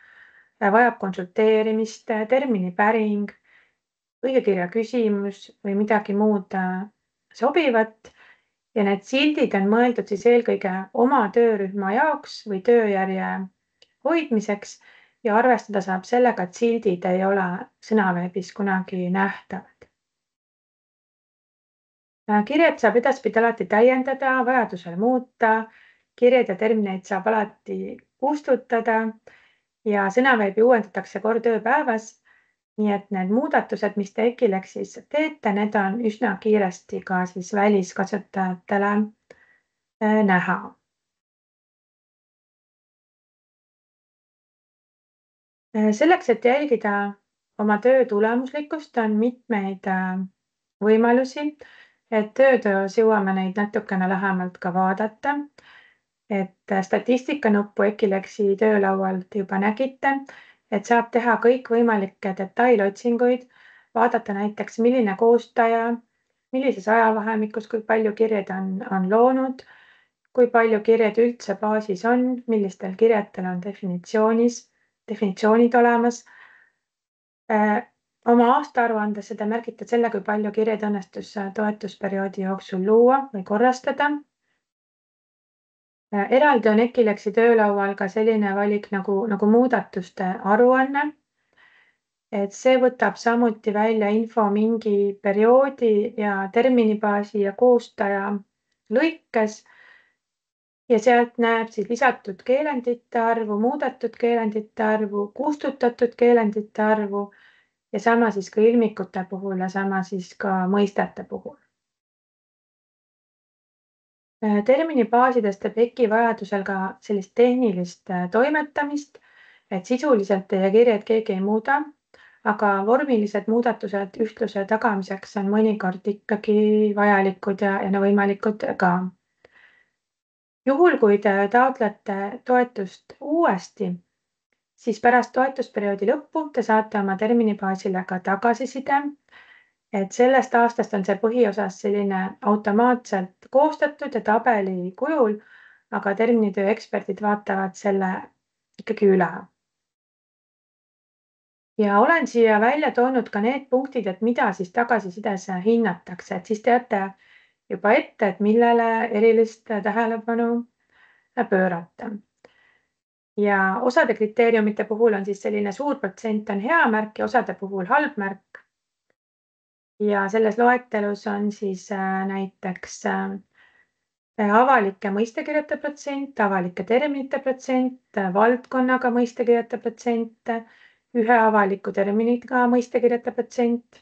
vajab konsulteerimist, termini päring, õigekirja küsimus või midagi muud sobivat. Ja need sildid on mõeldud siis eelkõige oma töörühma jaoks või tööjärje hoidmiseks ja arvestada saab sellega, et sildid ei ole sõnaveebis kunagi nähtavad. Kirjad saab edaspidi alati täiendada, vajadusel muuta, kirjad ja termineid saab alati kustutada ja sõnaveebi uuendatakse kord ööpäevas. Nii et need muudatused, mis te Ecilexis teete, need on üsna kiiresti ka siis väliskasutajatele näha. Selleks, et jälgida oma töö tulemuslikkust, on mitmeid võimalusi, et töötöös jõuame neid natukene lähemalt ka vaadata. Et statistikanuppu Ekileksi töölaualt juba nägite, et saab teha kõikvõimalikke detailotsinguid, vaadata näiteks, milline koostaja, millises ajavahemikus, kui palju kirjeid on loonud, kui palju kirjeid üldse baasis on, millistel kirjetel on definitsioonid olemas. Oma aastaaruandes seda märgitad selle, kui palju kirjeid õnnestus toetusperioodi jooksul luua või korrastada. Eraldi on Ekileksi töölaual ka selline valik nagu muudatuste aruanne. Et see võtab samuti välja info mingi perioodi ja terminibaasi ja koostaja lõikes. Ja sealt näeb siis lisatud keelendite arvu, muudetud keelendite arvu, kustutatud keelendite arvu ja sama siis ka ilmikute puhul ja sama siis ka mõistete puhul. Terminibaasides teeb EKI vajadusel ka sellist tehnilist toimetamist, et sisuliselt teie kirjeid keegi ei muuda, aga vormilised muudatused ühtluse tagamiseks on mõnikord ikkagi vajalikud ja võimalikud ka. Juhul, kui te taotlete toetust uuesti, siis pärast toetusperioodi lõppu te saate oma terminibaasile ka tagasiside, et sellest aastast on see põhiosas selline automaatselt koostatud ja tabeli kujul, aga terminitöö eksperdid vaatavad selle ikkagi üle. Ja olen siia välja toonud ka need punktid, et mida siis tagasisides hinnatakse, et siis teate juba ette, et millele erilist tähelepanu pöörata. Ja osade kriteeriumite puhul on siis selline suur protsent on hea märk ja osade puhul halb märk. Ja selles loetelus on siis näiteks avalike mõistekirjade protsent, avalike terminite protsent, valdkonnaga mõistekirjade protsent, ühe avaliku terminiga mõistekirjade protsent,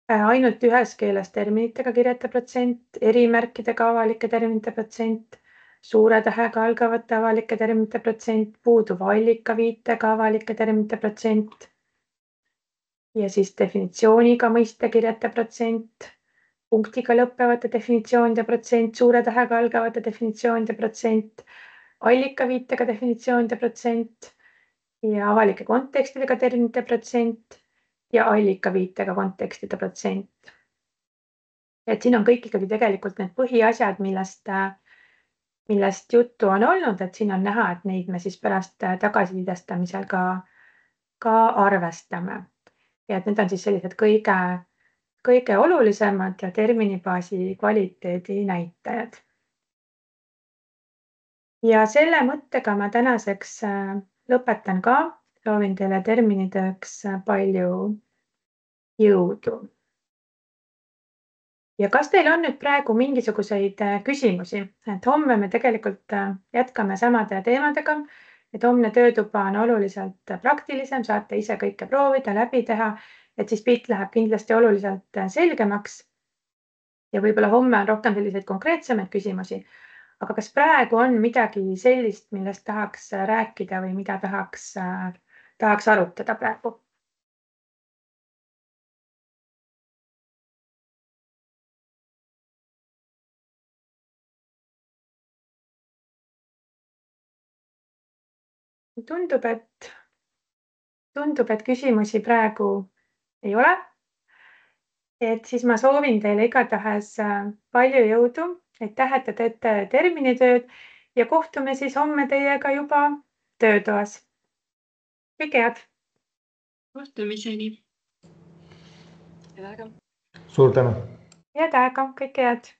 ainult ühes keeles terminitega kirjade protsent, erimärkidega avalike terminite protsent, suure tähega algavate avalike terminite protsent, puuduva allikaviitega avalike terminite protsent ja siis definitsiooniga mõistekirjade protsent, punktiga lõppevate definitsioonide protsent, suure tähega algavate definitsioonide protsent, allikaviitega definitsioonide protsent ja avalike kontekstidega terminite protsent ja allikaviitega kontekstide protsent. Et siin on kõik ikkagi tegelikult need põhiasjad, millest juttu on olnud, et siin on näha, et neid me siis pärast tagasisidestamisel ka arvestame. Ja et need on siis sellised kõige olulisemad ja terminibaasi kvaliteedi näitajad. Ja selle mõttega ma tänaseks lõpetan ka. Soovin teile terminitööks palju jõudu. Ja kas teil on nüüd praegu mingisuguseid küsimusi? Et homme me tegelikult jätkame samade teemadega, et homne töötuba on oluliselt praktilisem, saate ise kõike proovida, läbi teha, et siis pilt läheb kindlasti oluliselt selgemaks. Ja võib-olla homme on rohkem selliseid konkreetsemaid küsimusi. Aga kas praegu on midagi sellist, millest tahaks rääkida või mida tahaks arutada praegu? Tundub, et küsimusi praegu ei ole. Et siis ma soovin teile igatahes palju jõudu, aitäh, et te teete terminitööd ja kohtume siis homme teiega juba töötoas. Kõike head! Kohtumiseni! Suur tänu! Head aega, kõike head!